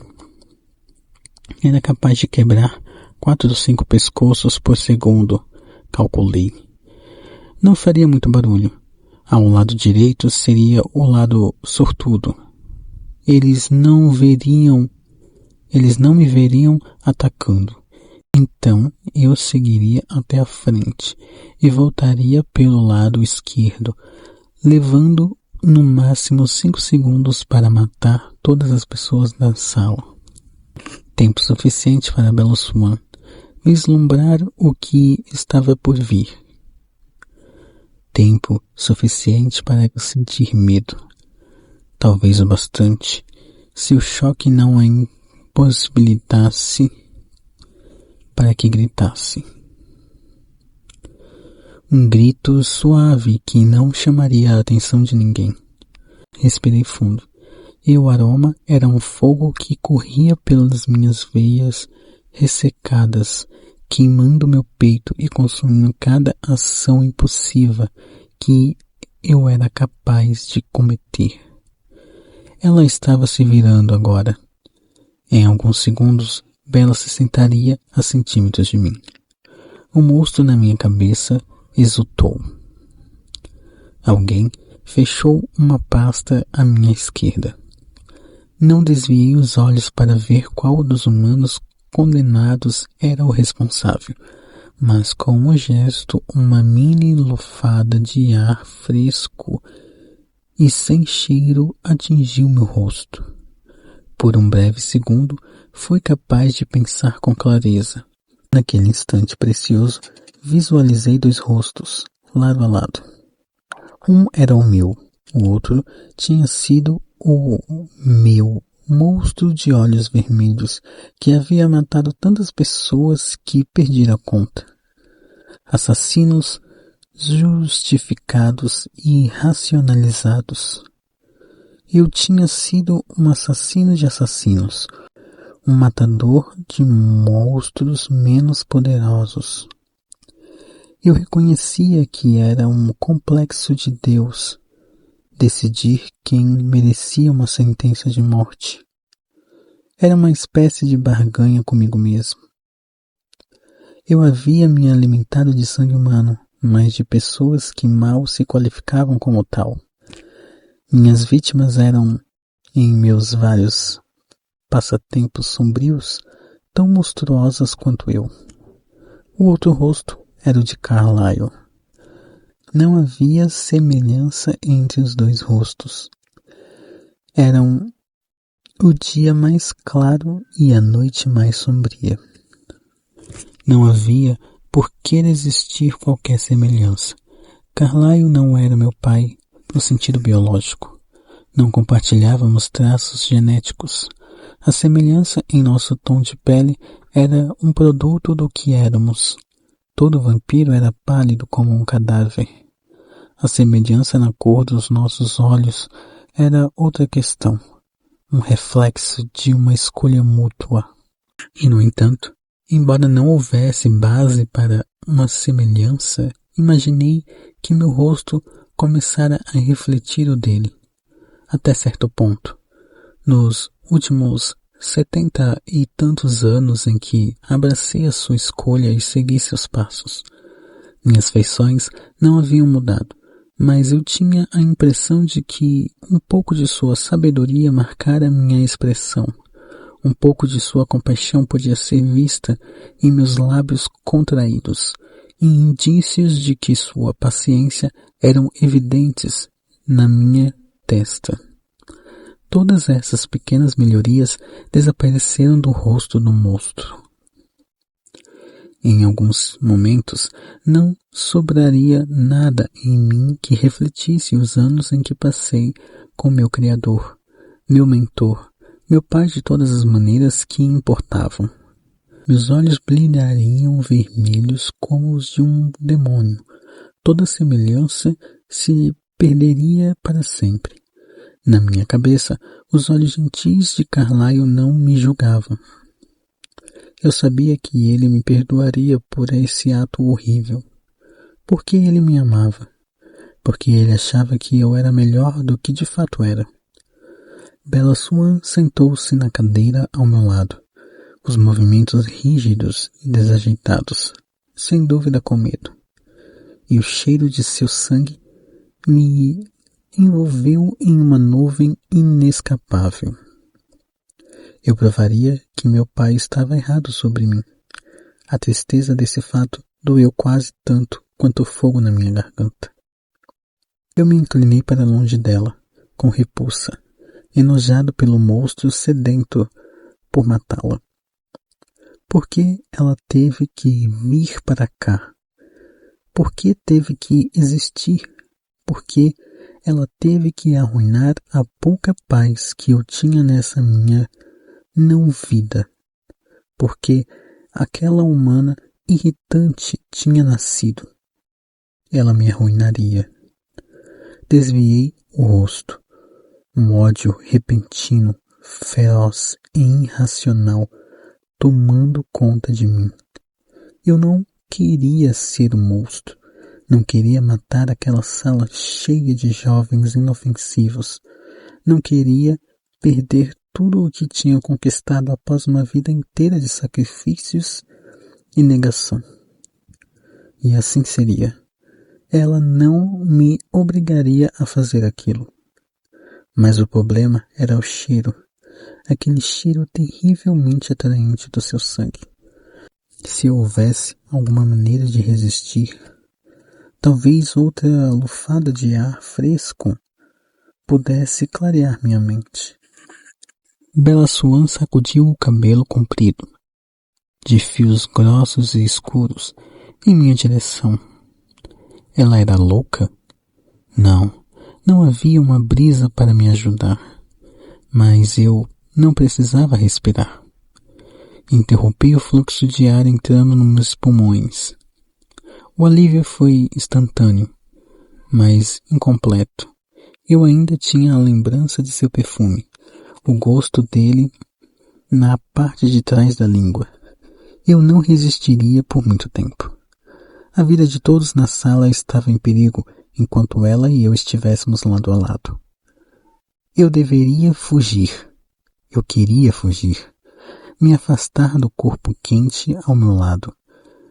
Era capaz de quebrar 4 ou 5 pescoços por segundo, calculei. Não faria muito barulho. Ao lado direito seria o lado sortudo. Eles não me veriam atacando. Então eu seguiria até a frente e voltaria pelo lado esquerdo, levando no máximo 5 segundos para matar todas as pessoas da sala. Tempo suficiente para Belo Swan vislumbrar o que estava por vir. Tempo suficiente para sentir medo. Talvez o bastante, se o choque não a impossibilitasse para que gritasse. Um grito suave que não chamaria a atenção de ninguém. Respirei fundo, e o aroma era um fogo que corria pelas minhas veias ressecadas, queimando meu peito e consumindo cada ação impulsiva que eu era capaz de cometer. Ela estava se virando agora. Em alguns segundos, Bela se sentaria a centímetros de mim. O monstro na minha cabeça exultou. Alguém fechou uma pasta à minha esquerda. Não desviei os olhos para ver qual dos humanos condenados era o responsável, mas com um gesto, uma mini lufada de ar fresco e sem cheiro atingiu meu rosto. Por um breve segundo, fui capaz de pensar com clareza. Naquele instante precioso, visualizei dois rostos, lado a lado. Um era o meu, o outro tinha sido o meu monstro de olhos vermelhos que havia matado tantas pessoas que perdi a conta. Assassinos justificados e racionalizados. Eu tinha sido um assassino de assassinos, um matador de monstros menos poderosos. Eu reconhecia que era um complexo de Deus decidir quem merecia uma sentença de morte. Era uma espécie de barganha comigo mesmo. Eu havia me alimentado de sangue humano, mas de pessoas que mal se qualificavam como tal. Minhas vítimas eram, em meus vários passatempos sombrios, tão monstruosas quanto eu. O outro rosto era o de Carlyle. Não havia semelhança entre os dois rostos. Eram o dia mais claro e a noite mais sombria. Não havia por que existir qualquer semelhança. Carlyle não era meu pai no sentido biológico. Não compartilhávamos traços genéticos. A semelhança em nosso tom de pele era um produto do que éramos. Todo vampiro era pálido como um cadáver. A semelhança na cor dos nossos olhos era outra questão, um reflexo de uma escolha mútua. E, no entanto, embora não houvesse base para uma semelhança, imaginei que meu rosto começara a refletir o dele, até certo ponto. Nos últimos 70 e tantos anos em que abracei a sua escolha e segui seus passos. Minhas feições não haviam mudado, mas eu tinha a impressão de que um pouco de sua sabedoria marcara minha expressão. Um pouco de sua compaixão podia ser vista em meus lábios contraídos, e indícios de que sua paciência eram evidentes na minha testa. Todas essas pequenas melhorias desapareceram do rosto do monstro. Em alguns momentos, não sobraria nada em mim que refletisse os anos em que passei com meu Criador, meu mentor, meu pai de todas as maneiras que importavam. Meus olhos brilhariam vermelhos como os de um demônio. Toda semelhança se perderia para sempre. Na minha cabeça, os olhos gentis de Carlyle não me julgavam. Eu sabia que ele me perdoaria por esse ato horrível. Porque ele me amava. Porque ele achava que eu era melhor do que de fato era. Bella Swan sentou-se na cadeira ao meu lado, os movimentos rígidos e desajeitados, sem dúvida com medo. E o cheiro de seu sangue me envolveu em uma nuvem inescapável. Eu provaria que meu pai estava errado sobre mim. A tristeza desse fato doeu quase tanto quanto o fogo na minha garganta. Eu me inclinei para longe dela, com repulsa, enojado pelo monstro sedento por matá-la. Por que ela teve que vir para cá? Por que teve que existir? Por que ela teve que arruinar a pouca paz que eu tinha nessa minha não-vida? Porque aquela humana irritante tinha nascido. Ela me arruinaria. Desviei o rosto. Um ódio repentino, feroz e irracional tomando conta de mim. Eu não queria ser um monstro. Não queria matar aquela sala cheia de jovens inofensivos. Não queria perder tudo o que tinha conquistado após uma vida inteira de sacrifícios e negação. E assim seria. Ela não me obrigaria a fazer aquilo. Mas o problema era o cheiro. aquele cheiro terrivelmente atraente do seu sangue. Se houvesse alguma maneira de resistir, talvez outra lufada de ar fresco pudesse clarear minha mente. Bela Swan sacudiu o cabelo comprido, de fios grossos e escuros, em minha direção. Ela era louca? Não, não havia uma brisa para me ajudar, mas eu não precisava respirar. Interrompi o fluxo de ar entrando nos meus pulmões. O alívio foi instantâneo, mas incompleto. Eu ainda tinha a lembrança de seu perfume, o gosto dele na parte de trás da língua. Eu não resistiria por muito tempo. A vida de todos na sala estava em perigo enquanto ela e eu estivéssemos lado a lado. Eu deveria fugir. Eu queria fugir. Me afastar do corpo quente ao meu lado,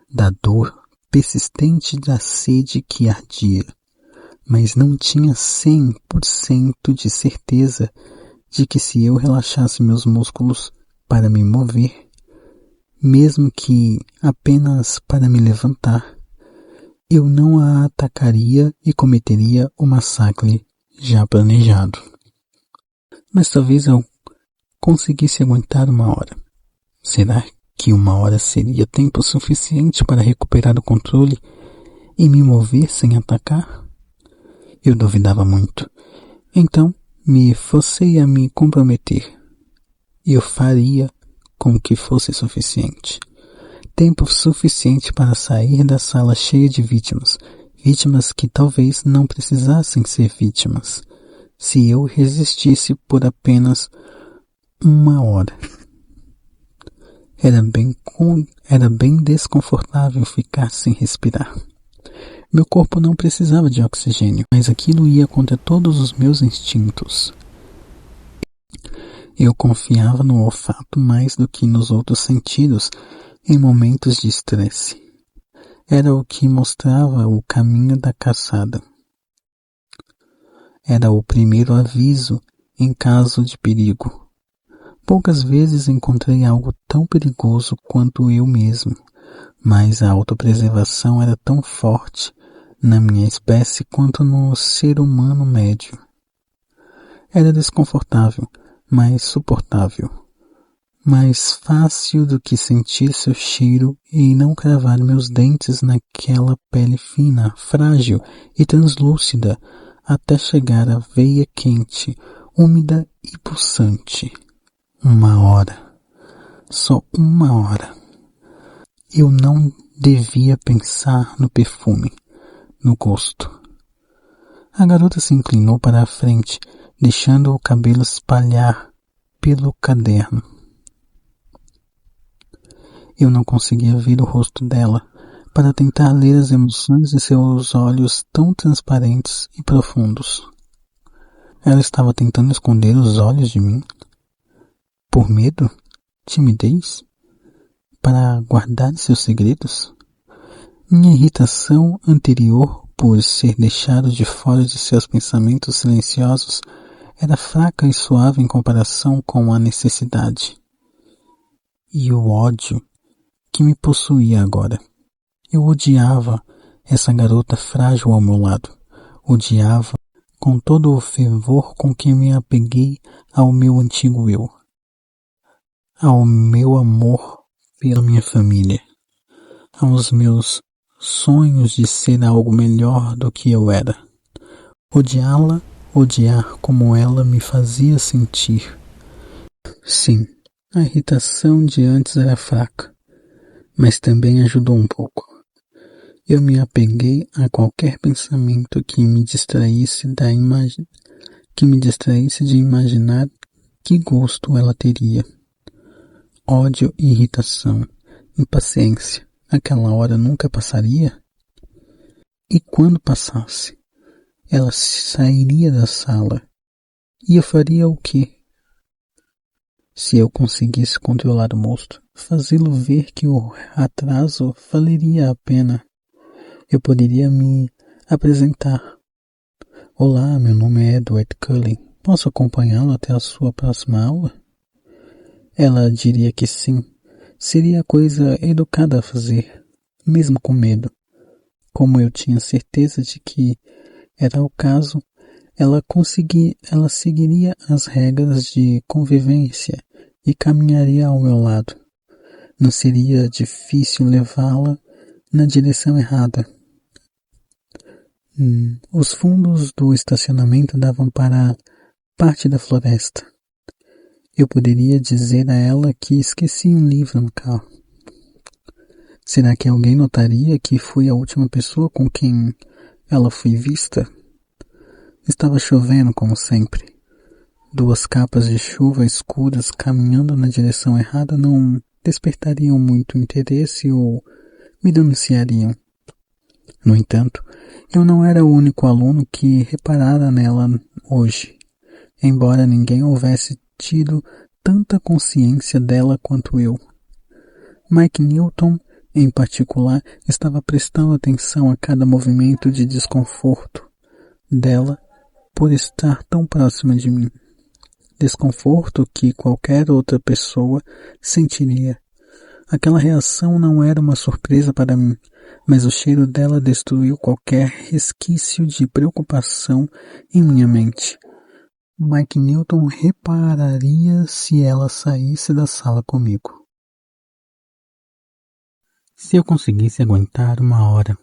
da dor persistente da sede que ardia, mas não tinha 100% de certeza de que se eu relaxasse meus músculos para me mover, mesmo que apenas para me levantar, eu não a atacaria e cometeria o massacre já planejado. Mas talvez eu conseguisse aguentar uma hora. Será que uma hora seria tempo suficiente para recuperar o controle e me mover sem atacar? Eu duvidava muito. Então, me forcei a me comprometer. Eu faria com que fosse suficiente. Tempo suficiente para sair da sala cheia de vítimas. Vítimas que talvez não precisassem ser vítimas. Se eu resistisse por apenas uma hora. Era bem desconfortável ficar sem respirar. Meu corpo não precisava de oxigênio, mas aquilo ia contra todos os meus instintos. Eu confiava no olfato mais do que nos outros sentidos em momentos de estresse. Era o que mostrava o caminho da caçada. Era o primeiro aviso em caso de perigo. Poucas vezes encontrei algo tão perigoso quanto eu mesmo, mas a autopreservação era tão forte na minha espécie quanto no ser humano médio. Era desconfortável, mas suportável. Mais fácil do que sentir seu cheiro e não cravar meus dentes naquela pele fina, frágil e translúcida até chegar à veia quente, úmida e pulsante. Uma hora. Só uma hora. Eu não devia pensar no perfume, no gosto. A garota se inclinou para a frente, deixando o cabelo espalhar pelo caderno. Eu não conseguia ver o rosto dela para tentar ler as emoções de seus olhos tão transparentes e profundos. Ela estava tentando esconder os olhos de mim. Por medo? Timidez? Para guardar seus segredos? Minha irritação anterior por ser deixado de fora de seus pensamentos silenciosos era fraca e suave em comparação com a necessidade. E o ódio que me possuía agora. Eu odiava essa garota frágil ao meu lado. Odiava com todo o fervor com que me apeguei ao meu antigo eu. Ao meu amor pela minha família. Aos meus sonhos de ser algo melhor do que eu era. Odiá-la, odiar como ela me fazia sentir. Sim, a irritação de antes era fraca, mas também ajudou um pouco. Eu me apeguei a qualquer pensamento que me distraísse de imaginar que gosto ela teria. Ódio e irritação, impaciência, aquela hora nunca passaria? E quando passasse, ela sairia da sala. E eu faria o quê? Se eu conseguisse controlar o monstro, fazê-lo ver que o atraso valeria a pena, eu poderia me apresentar. Olá, meu nome é Edward Cullen. Posso acompanhá-lo até a sua próxima aula? Ela diria que sim. Seria a coisa educada a fazer, mesmo com medo. Como eu tinha certeza de que era o caso, ela seguiria as regras de convivência e caminharia ao meu lado. Não seria difícil levá-la na direção errada. Os fundos do estacionamento davam para parte da floresta. Eu poderia dizer a ela que esqueci um livro no carro. Será que alguém notaria que fui a última pessoa com quem ela foi vista? Estava chovendo como sempre. 2 capas de chuva escuras caminhando na direção errada não despertariam muito interesse ou me denunciariam. No entanto, eu não era o único aluno que reparara nela hoje, embora ninguém houvesse tido tanta consciência dela quanto eu. Mike Newton, em particular, estava prestando atenção a cada movimento de desconforto dela por estar tão próxima de mim. Desconforto que qualquer outra pessoa sentiria. Aquela reação não era uma surpresa para mim, mas o cheiro dela destruiu qualquer resquício de preocupação em minha mente. Mike Newton repararia se ela saísse da sala comigo. Se eu conseguisse aguentar 1 hora,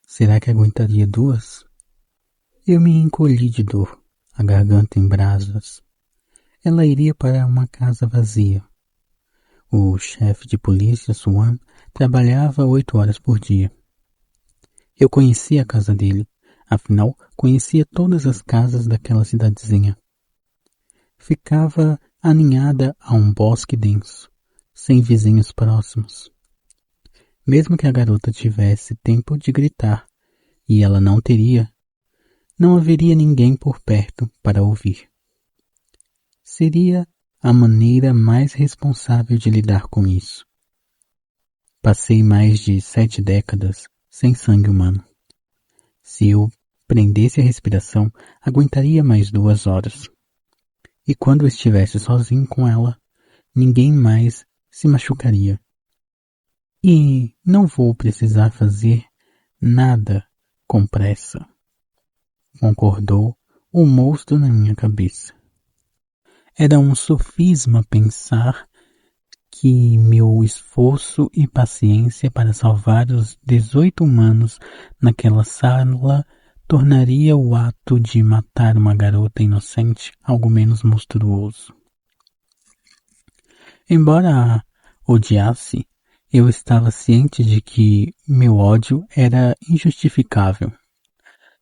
será que aguentaria 2? Eu me encolhi de dor, a garganta em brasas. Ela iria para uma casa vazia. O chefe de polícia, Swan, trabalhava 8 horas por dia. Eu conhecia a casa dele, afinal, conhecia todas as casas daquela cidadezinha. Ficava aninhada a um bosque denso, sem vizinhos próximos. Mesmo que a garota tivesse tempo de gritar, e ela não teria, não haveria ninguém por perto para ouvir. Seria a maneira mais responsável de lidar com isso. Passei mais de 7 décadas sem sangue humano. Se eu prendesse a respiração, aguentaria mais 2 horas. E quando eu estivesse sozinho com ela, ninguém mais se machucaria. E não vou precisar fazer nada com pressa, concordou o monstro na minha cabeça. Era um sofisma pensar que meu esforço e paciência para salvar os 18 humanos naquela sala tornaria o ato de matar uma garota inocente algo menos monstruoso. Embora a odiasse, eu estava ciente de que meu ódio era injustificável.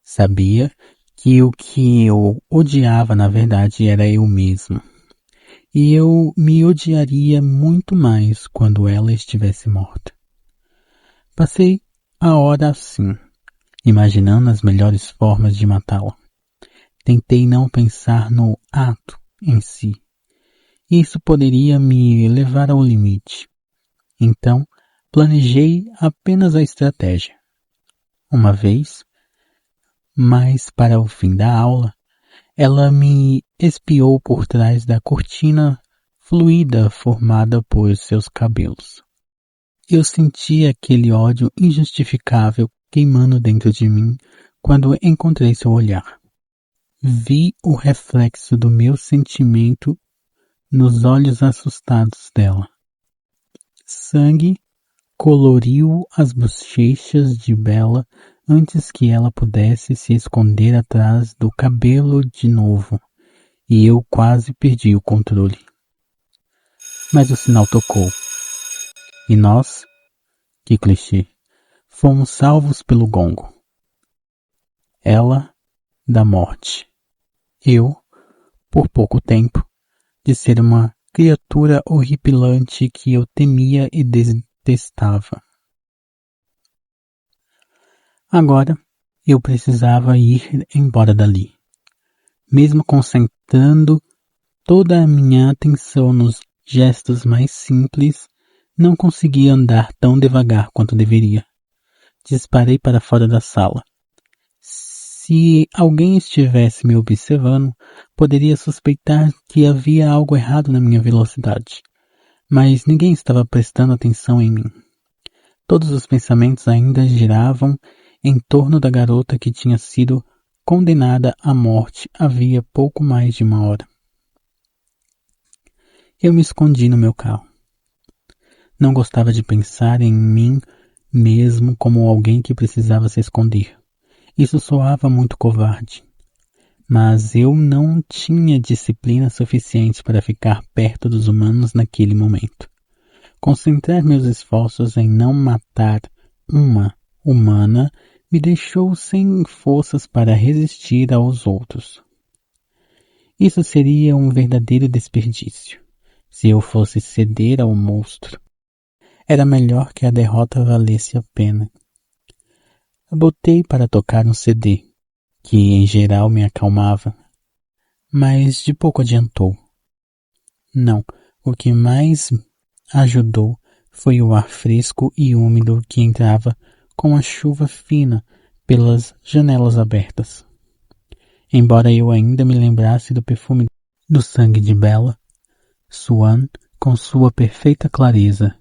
Sabia que o que eu odiava na verdade era eu mesmo. E eu me odiaria muito mais quando ela estivesse morta. Passei a hora assim, imaginando as melhores formas de matá-la. Tentei não pensar no ato em si. Isso poderia me levar ao limite. Então, planejei apenas a estratégia. Uma vez, mais para o fim da aula, ela me espiou por trás da cortina fluida formada por seus cabelos. Eu senti aquele ódio injustificável queimando dentro de mim quando encontrei seu olhar. Vi o reflexo do meu sentimento nos olhos assustados dela. Sangue coloriu as bochechas de Bella antes que ela pudesse se esconder atrás do cabelo de novo, e eu quase perdi o controle. Mas o sinal tocou. E nós, que clichê, fomos salvos pelo gongo. Ela, da morte. Eu, por pouco tempo, de ser uma criatura horripilante que eu temia e detestava. Agora, eu precisava ir embora dali. Mesmo concentrando toda a minha atenção nos gestos mais simples, não conseguia andar tão devagar quanto deveria. Disparei para fora da sala. Se alguém estivesse me observando, poderia suspeitar que havia algo errado na minha velocidade. Mas ninguém estava prestando atenção em mim. Todos os pensamentos ainda giravam em torno da garota que tinha sido condenada à morte havia pouco mais de uma hora. Eu me escondi no meu carro. Não gostava de pensar em mim mesmo como alguém que precisava se esconder. Isso soava muito covarde. Mas eu não tinha disciplina suficiente para ficar perto dos humanos naquele momento. Concentrar meus esforços em não matar uma humana me deixou sem forças para resistir aos outros. Isso seria um verdadeiro desperdício. Se eu fosse ceder ao monstro, era melhor que a derrota valesse a pena. Botei para tocar um CD, que em geral me acalmava, mas de pouco adiantou. Não, o que mais ajudou foi o ar fresco e úmido que entrava com a chuva fina pelas janelas abertas. Embora eu ainda me lembrasse do perfume do sangue de Bella Swan com sua perfeita clareza,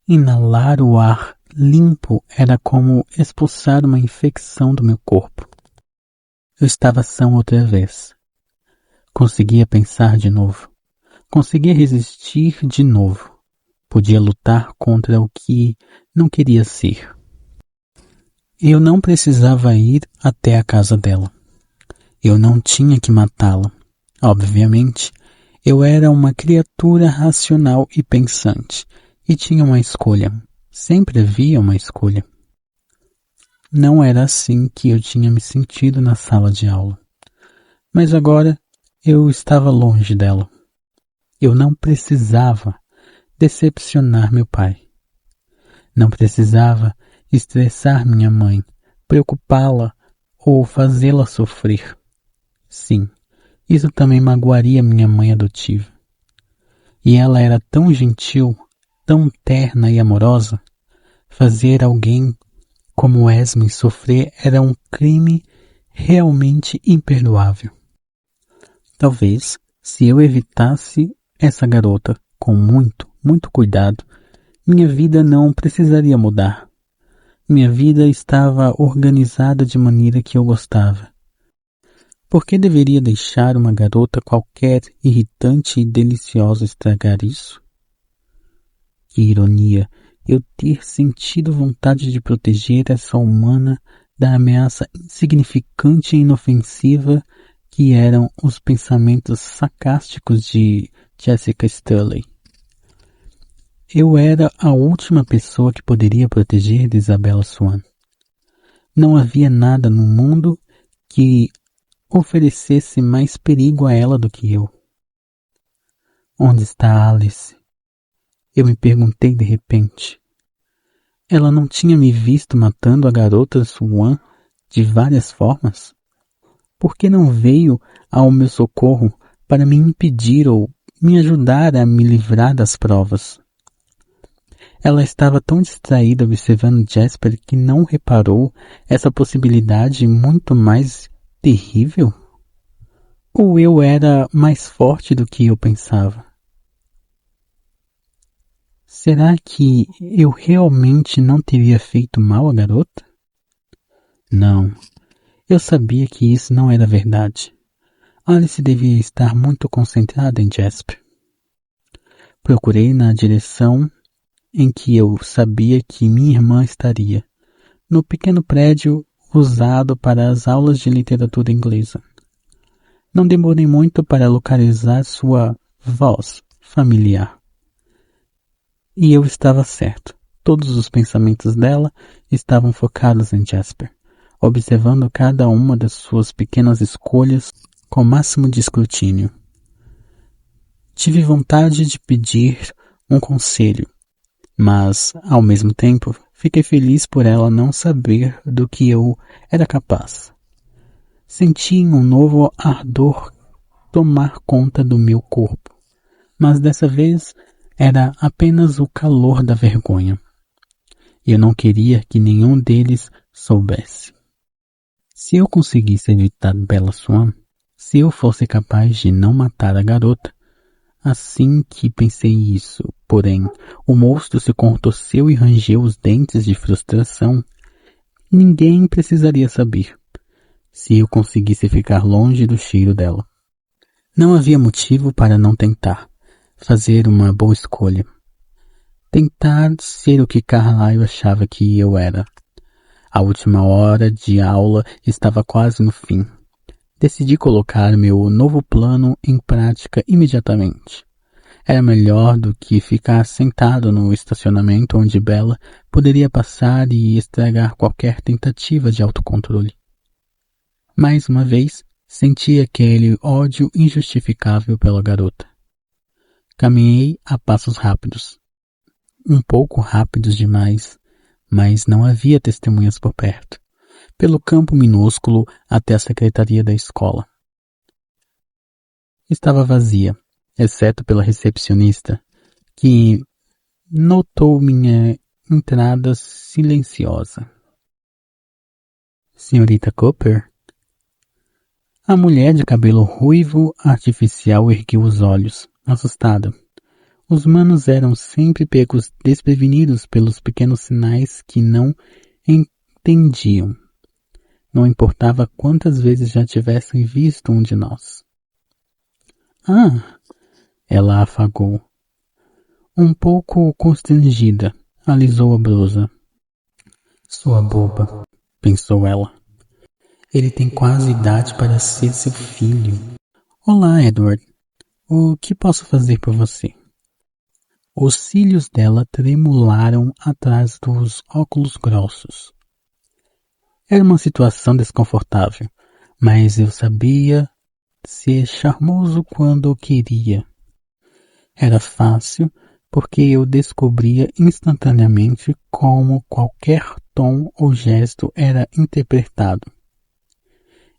inalar o ar limpo era como expulsar uma infecção do meu corpo. Eu estava são outra vez. Conseguia pensar de novo. Conseguia resistir de novo. Podia lutar contra o que não queria ser. Eu não precisava ir até a casa dela. Eu não tinha que matá-la. Obviamente, eu era uma criatura racional e pensante, e tinha uma escolha. Sempre havia uma escolha. Não era assim que eu tinha me sentido na sala de aula. Mas agora eu estava longe dela. Eu não precisava decepcionar meu pai. Não precisava estressar minha mãe, preocupá-la ou fazê-la sofrer. Sim, isso também magoaria minha mãe adotiva. E ela era tão gentil, tão terna e amorosa. Fazer alguém como Esme sofrer era um crime realmente imperdoável. Talvez, se eu evitasse essa garota com muito cuidado, minha vida não precisaria mudar. Minha vida estava organizada de maneira que eu gostava. Por que deveria deixar uma garota qualquer irritante e deliciosa estragar isso? Que ironia, eu ter sentido vontade de proteger essa humana da ameaça insignificante e inofensiva que eram os pensamentos sarcásticos de Jessica Sturley. Eu era a última pessoa que poderia proteger de Isabella Swan. Não havia nada no mundo que oferecesse mais perigo a ela do que eu. Onde está Alice? Eu me perguntei de repente. Ela não tinha me visto matando a garota Swan de várias formas? Por que não veio ao meu socorro para me impedir ou me ajudar a me livrar das provas? Ela estava tão distraída observando Jasper que não reparou essa possibilidade muito mais terrível? Ou eu era mais forte do que eu pensava? Será que eu realmente não teria feito mal à garota? Não, eu sabia que isso não era verdade. Alice devia estar muito concentrada em Jasper. Procurei na direção em que eu sabia que minha irmã estaria, no pequeno prédio usado para as aulas de literatura inglesa. Não demorei muito para localizar sua voz familiar. E eu estava certo. Todos os pensamentos dela estavam focados em Jasper, observando cada uma das suas pequenas escolhas com o máximo de escrutínio. Tive vontade de pedir um conselho, mas, ao mesmo tempo, fiquei feliz por ela não saber do que eu era capaz. Senti um novo ardor tomar conta do meu corpo, mas dessa vez era apenas o calor da vergonha. Eu não queria que nenhum deles soubesse. Se eu conseguisse evitar Bella Swan, se eu fosse capaz de não matar a garota, Assim que pensei isso, porém, o monstro se contorceu e rangeu os dentes de frustração. Ninguém precisaria saber, se eu conseguisse ficar longe do cheiro dela. Não havia motivo para não tentar, fazer uma boa escolha. Tentar ser o que Carlyle achava que eu era. A última hora de aula estava quase no fim. Decidi colocar meu novo plano em prática imediatamente. Era melhor do que ficar sentado no estacionamento onde Bella poderia passar e estragar qualquer tentativa de autocontrole. Mais uma vez, senti aquele ódio injustificável pela garota. Caminhei a passos rápidos. Um pouco rápidos demais, mas não havia testemunhas por perto. Pelo campo minúsculo até a secretaria da escola. Estava vazia, exceto pela recepcionista, que notou minha entrada silenciosa. Senhorita Cooper? A mulher de cabelo ruivo artificial ergueu os olhos, assustada. Os humanos eram sempre pegos desprevenidos pelos pequenos sinais que não entendiam. Não importava quantas vezes já tivessem visto um de nós. Ah! Ela afagou. Um pouco constrangida, alisou a blusa. Sua boba, pensou ela. Ele tem quase idade para ser seu filho. Olá, Edward. O que posso fazer por você? Os cílios dela tremularam atrás dos óculos grossos. Era uma situação desconfortável, mas eu sabia ser charmoso quando queria. Era fácil, porque eu descobria instantaneamente como qualquer tom ou gesto era interpretado.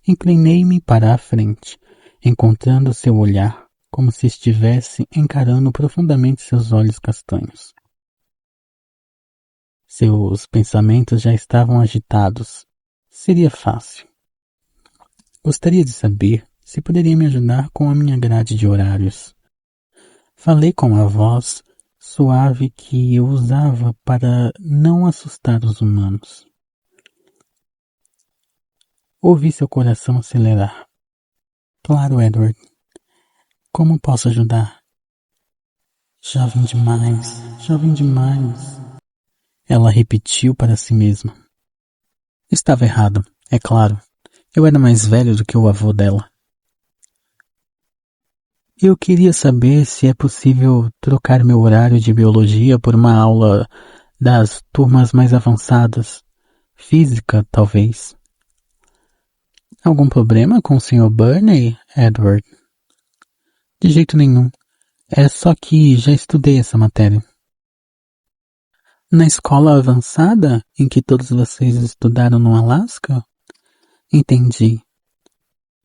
Inclinei-me para a frente, encontrando seu olhar, como se estivesse encarando profundamente seus olhos castanhos. Seus pensamentos já estavam agitados. Seria fácil. Gostaria de saber se poderia me ajudar com a minha grade de horários. Falei com a voz suave que eu usava para não assustar os humanos. Ouvi seu coração acelerar. Claro, Edward. Como posso ajudar? Jovem demais, jovem demais. Ela repetiu para si mesma. Estava errado, é claro. Eu era mais velho do que o avô dela. Eu queria saber se é possível trocar meu horário de biologia por uma aula das turmas mais avançadas. Física, talvez. Algum problema com o Sr. Burney, Edward? De jeito nenhum. É só que já estudei essa matéria. Na escola avançada, em que todos vocês estudaram no Alasca? Entendi.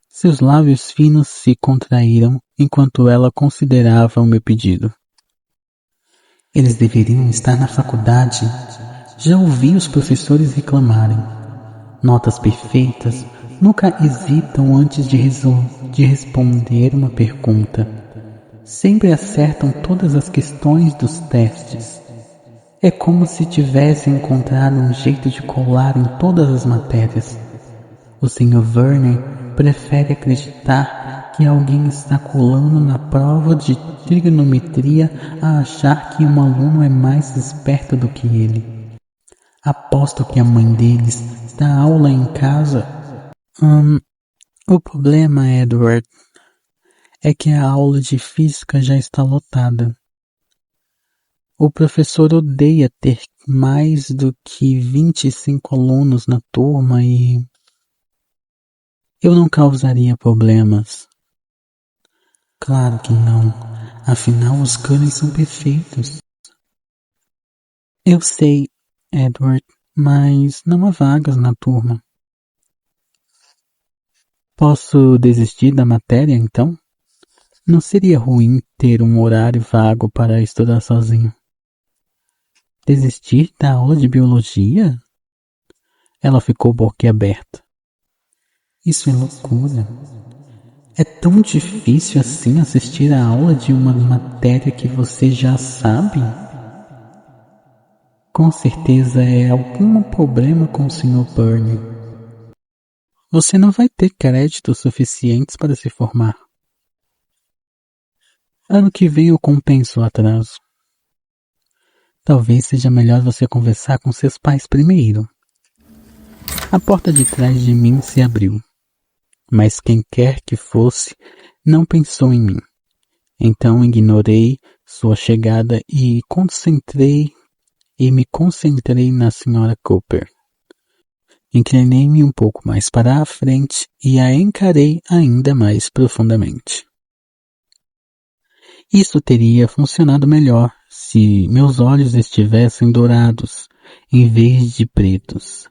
Seus lábios finos se contraíram enquanto ela considerava o meu pedido. Eles deveriam estar na faculdade. Já ouvi os professores reclamarem. Notas perfeitas nunca hesitam antes de responder uma pergunta. Sempre acertam todas as questões dos testes. É como se tivessem encontrado um jeito de colar em todas as matérias. O Sr. Verner prefere acreditar que alguém está colando na prova de trigonometria a achar que um aluno é mais esperto do que ele. Aposto que a mãe deles dá aula em casa. O problema, Edward, é que a aula de física já está lotada. O professor odeia ter mais do que 25 alunos na turma e... Eu não causaria problemas. Claro que não. Afinal, os Cullens são perfeitos. Eu sei, Edward, mas não há vagas na turma. Posso desistir da matéria, então? Não seria ruim ter um horário vago para estudar sozinho. Desistir da aula de biologia? Ela ficou boquiaberta. Isso é loucura. É tão difícil assim assistir a aula de uma matéria que você já sabe? Com certeza é algum problema com o Sr. Burney. Você não vai ter créditos suficientes para se formar. Ano que vem eu compenso o atraso. Talvez seja melhor você conversar com seus pais primeiro. A porta de trás de mim se abriu, mas quem quer que fosse não pensou em mim. Então ignorei sua chegada e me concentrei na Sra. Cooper. Inclinei-me um pouco mais para a frente e a encarei ainda mais profundamente. Isso teria funcionado melhor se meus olhos estivessem dourados em vez de pretos.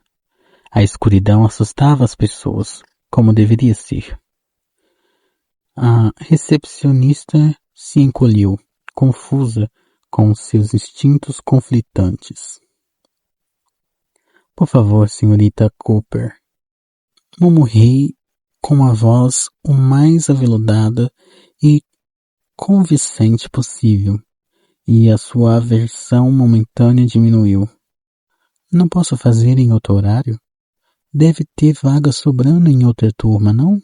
A escuridão assustava as pessoas, como deveria ser. A recepcionista se encolheu, confusa com seus instintos conflitantes. Por favor, senhorita Cooper. Murmurei com a voz o mais aveludada e convincente possível, e a sua aversão momentânea diminuiu. Não posso fazer em outro horário? Deve ter vaga sobrando em outra turma, não?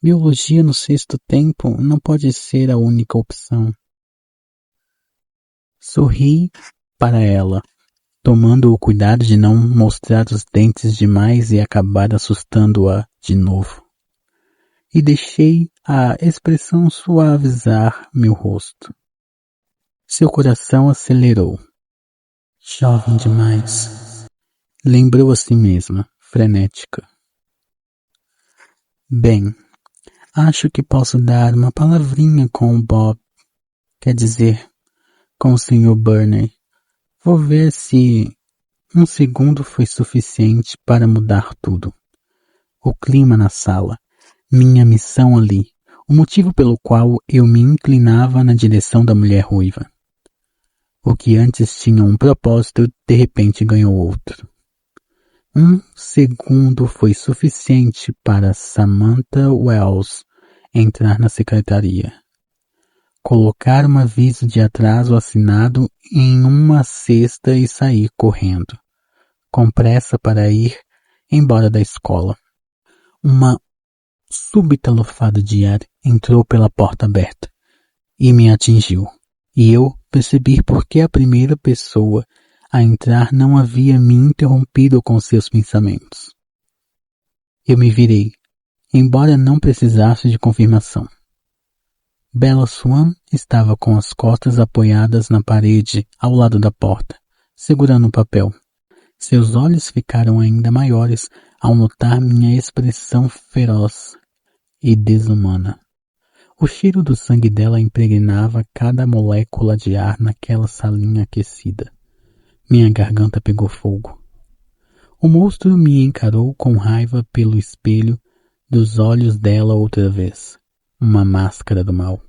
Biologia no sexto tempo não pode ser a única opção. Sorri para ela, tomando o cuidado de não mostrar os dentes demais e acabar assustando-a de novo. E deixei a expressão suavizar meu rosto. Seu coração acelerou. Jovem demais. Lembrou a si mesma, frenética. Bem, acho que posso dar uma palavrinha com o Bob. Quer dizer, com o Sr. Burney. Vou ver se um segundo foi suficiente para mudar tudo. O clima na sala, minha missão ali, o motivo pelo qual eu me inclinava na direção da mulher ruiva. O que antes tinha um propósito, de repente ganhou outro. Um segundo foi suficiente para Samantha Wells entrar na secretaria. Colocar um aviso de atraso assinado em uma cesta e sair correndo, com pressa para ir embora da escola. Uma súbita lufada de ar entrou pela porta aberta e me atingiu, e eu percebi por que a primeira pessoa a entrar não havia me interrompido com seus pensamentos. Eu me virei, embora não precisasse de confirmação. Bella Swan estava com as costas apoiadas na parede ao lado da porta, segurando um papel. Seus olhos ficaram ainda maiores ao notar minha expressão feroz e desumana. O cheiro do sangue dela impregnava cada molécula de ar naquela salinha aquecida. Minha garganta pegou fogo. O monstro me encarou com raiva pelo espelho dos olhos dela outra vez. Uma máscara do mal.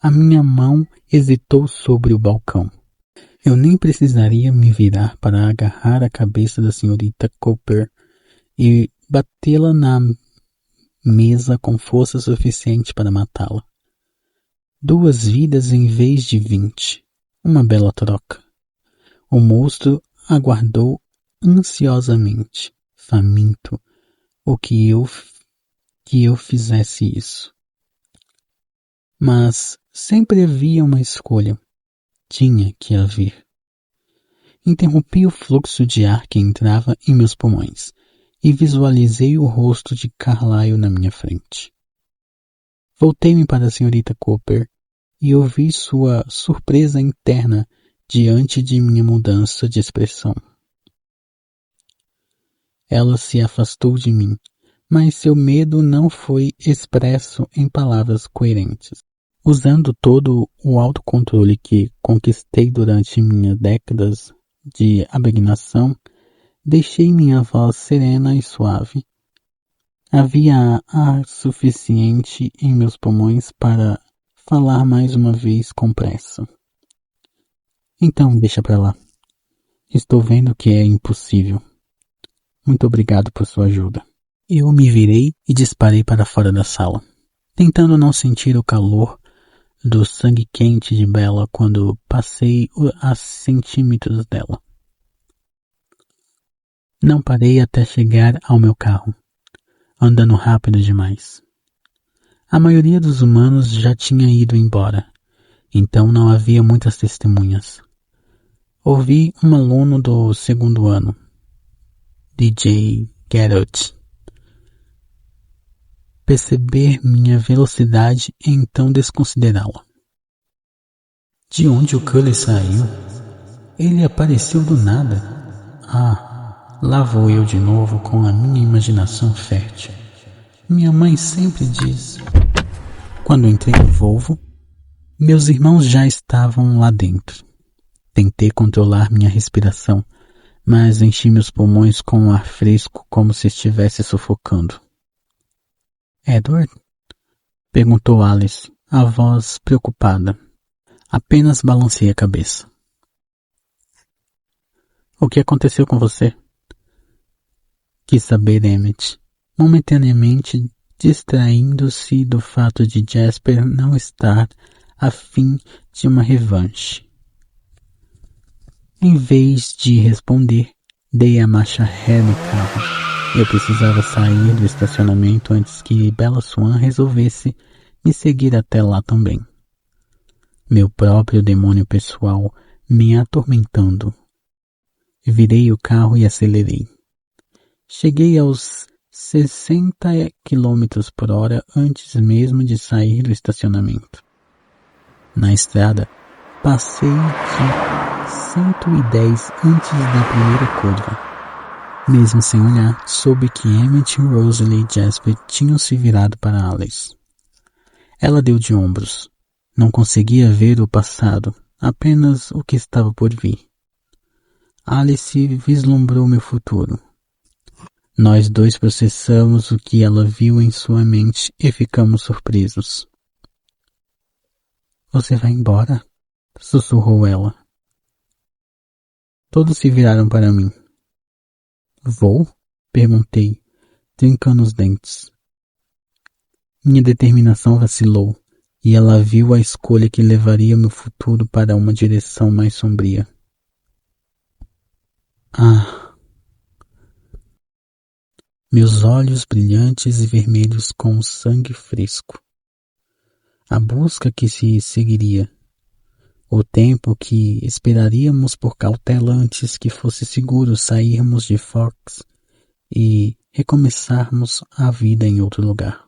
A minha mão hesitou sobre o balcão. Eu nem precisaria me virar para agarrar a cabeça da senhorita Cooper e batê-la na mesa com força suficiente para matá-la. 2 vidas em vez de 20. Uma bela troca. O monstro aguardou ansiosamente, faminto, que eu fizesse isso. Mas sempre havia uma escolha. Tinha que haver. Interrompi o fluxo de ar que entrava em meus pulmões e visualizei o rosto de Carlyle na minha frente. Voltei-me para a senhorita Cooper e ouvi sua surpresa interna diante de minha mudança de expressão. Ela se afastou de mim, mas seu medo não foi expresso em palavras coerentes. Usando todo o autocontrole que conquistei durante minhas décadas de abnegação, deixei minha voz serena e suave. Havia ar suficiente em meus pulmões para falar mais uma vez com pressa. Então deixa pra lá. Estou vendo que é impossível. Muito obrigado por sua ajuda. Eu me virei e disparei para fora da sala, tentando não sentir o calor do sangue quente de Bella quando passei a centímetros dela. Não parei até chegar ao meu carro, andando rápido demais. A maioria dos humanos já tinha ido embora, então não havia muitas testemunhas. Ouvi um aluno do segundo ano, DJ Geralt, perceber minha velocidade e então desconsiderá-la. De onde o Cully saiu? Ele apareceu do nada. Lá vou eu de novo com a minha imaginação fértil. Minha mãe sempre diz. Quando entrei no Volvo, meus irmãos já estavam lá dentro. Tentei controlar minha respiração, mas enchi meus pulmões com um ar fresco como se estivesse sufocando. Edward? Perguntou Alice, a voz preocupada. Apenas balancei a cabeça. O que aconteceu com você? Quis saber Emmett, momentaneamente distraindo-se do fato de Jasper não estar a fim de uma revanche. Em vez de responder, dei a marcha ré no carro. Eu precisava sair do estacionamento antes que Bella Swan resolvesse me seguir até lá também. Meu próprio demônio pessoal me atormentando. Virei o carro e acelerei. Cheguei aos 60 km/h antes mesmo de sair do estacionamento. Na estrada, passei de 110 antes da primeira curva. Mesmo sem olhar, soube que Emmett, Rosalie e Jasper tinham se virado para Alice. Ela deu de ombros. Não conseguia ver o passado, apenas o que estava por vir. Alice vislumbrou meu futuro. Nós dois processamos o que ela viu em sua mente e ficamos surpresos. Você vai embora? Sussurrou ela. Todos se viraram para mim. Vou? Perguntei, trincando os dentes. Minha determinação vacilou, e ela viu a escolha que levaria meu futuro para uma direção mais sombria. Meus olhos brilhantes e vermelhos com o sangue fresco. A busca que se seguiria. O tempo que esperaríamos por cautela antes que fosse seguro sairmos de Fox e recomeçarmos a vida em outro lugar.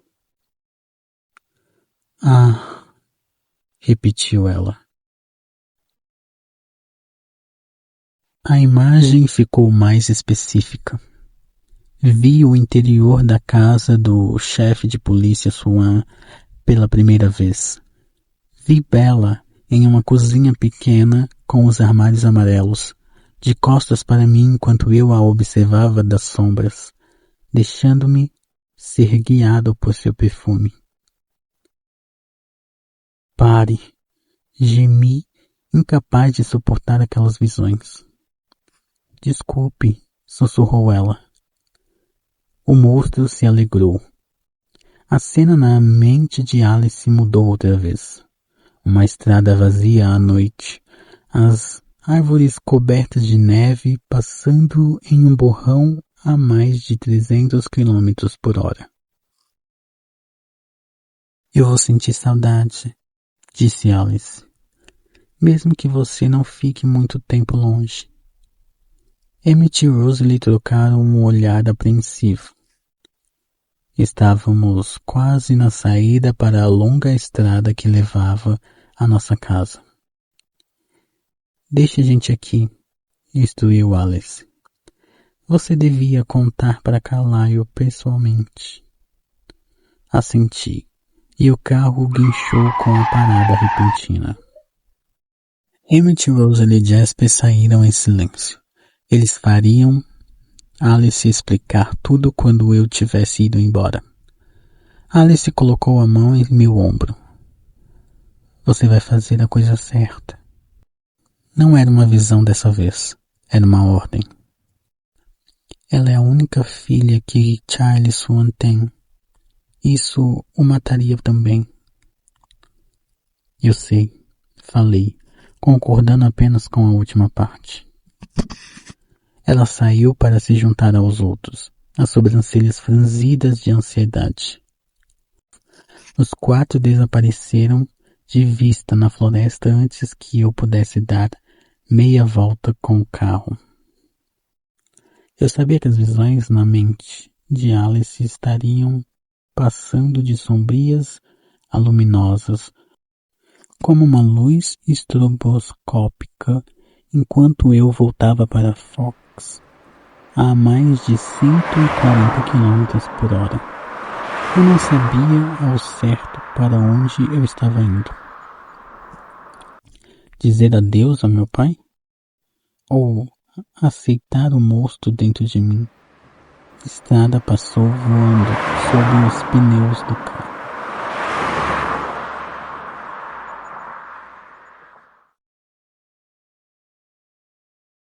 Repetiu ela. A imagem ficou mais específica. Vi o interior da casa do chefe de polícia Swan pela primeira vez. Vi Bella em uma cozinha pequena com os armários amarelos, de costas para mim enquanto eu a observava das sombras, deixando-me ser guiado por seu perfume. Pare, gemi, incapaz de suportar aquelas visões. Desculpe, sussurrou ela. O monstro se alegrou. A cena na mente de Alice mudou outra vez. Uma estrada vazia à noite, as árvores cobertas de neve passando em um borrão a mais de 300 km/h. Eu vou sentir saudade, disse Alice, mesmo que você não fique muito tempo longe. Emmett e Rosalie trocaram um olhar apreensivo. Estávamos quase na saída para a longa estrada que levava à nossa casa. Deixe a gente aqui, instruiu Alice. Você devia contar para Carlyle pessoalmente. Assenti, e o carro guinchou com a parada repentina. Emmett, Rosalie e Jasper saíram em silêncio. Eles fariam Alice explicar tudo quando eu tivesse ido embora. Alice colocou a mão em meu ombro. Você vai fazer a coisa certa. Não era uma visão dessa vez. Era uma ordem. Ela é a única filha que Charlie Swan tem. Isso o mataria também. Eu sei, falei, concordando apenas com a última parte. Ela saiu para se juntar aos outros, as sobrancelhas franzidas de ansiedade. Os 4 desapareceram de vista na floresta antes que eu pudesse dar meia volta com o carro. Eu sabia que as visões na mente de Alice estariam passando de sombrias a luminosas, como uma luz estroboscópica, enquanto eu voltava para Fox a mais de 140 km/h. Eu não sabia ao certo para onde eu estava indo. Dizer adeus ao meu pai? Ou aceitar o monstro dentro de mim? A estrada passou voando sob os pneus do carro.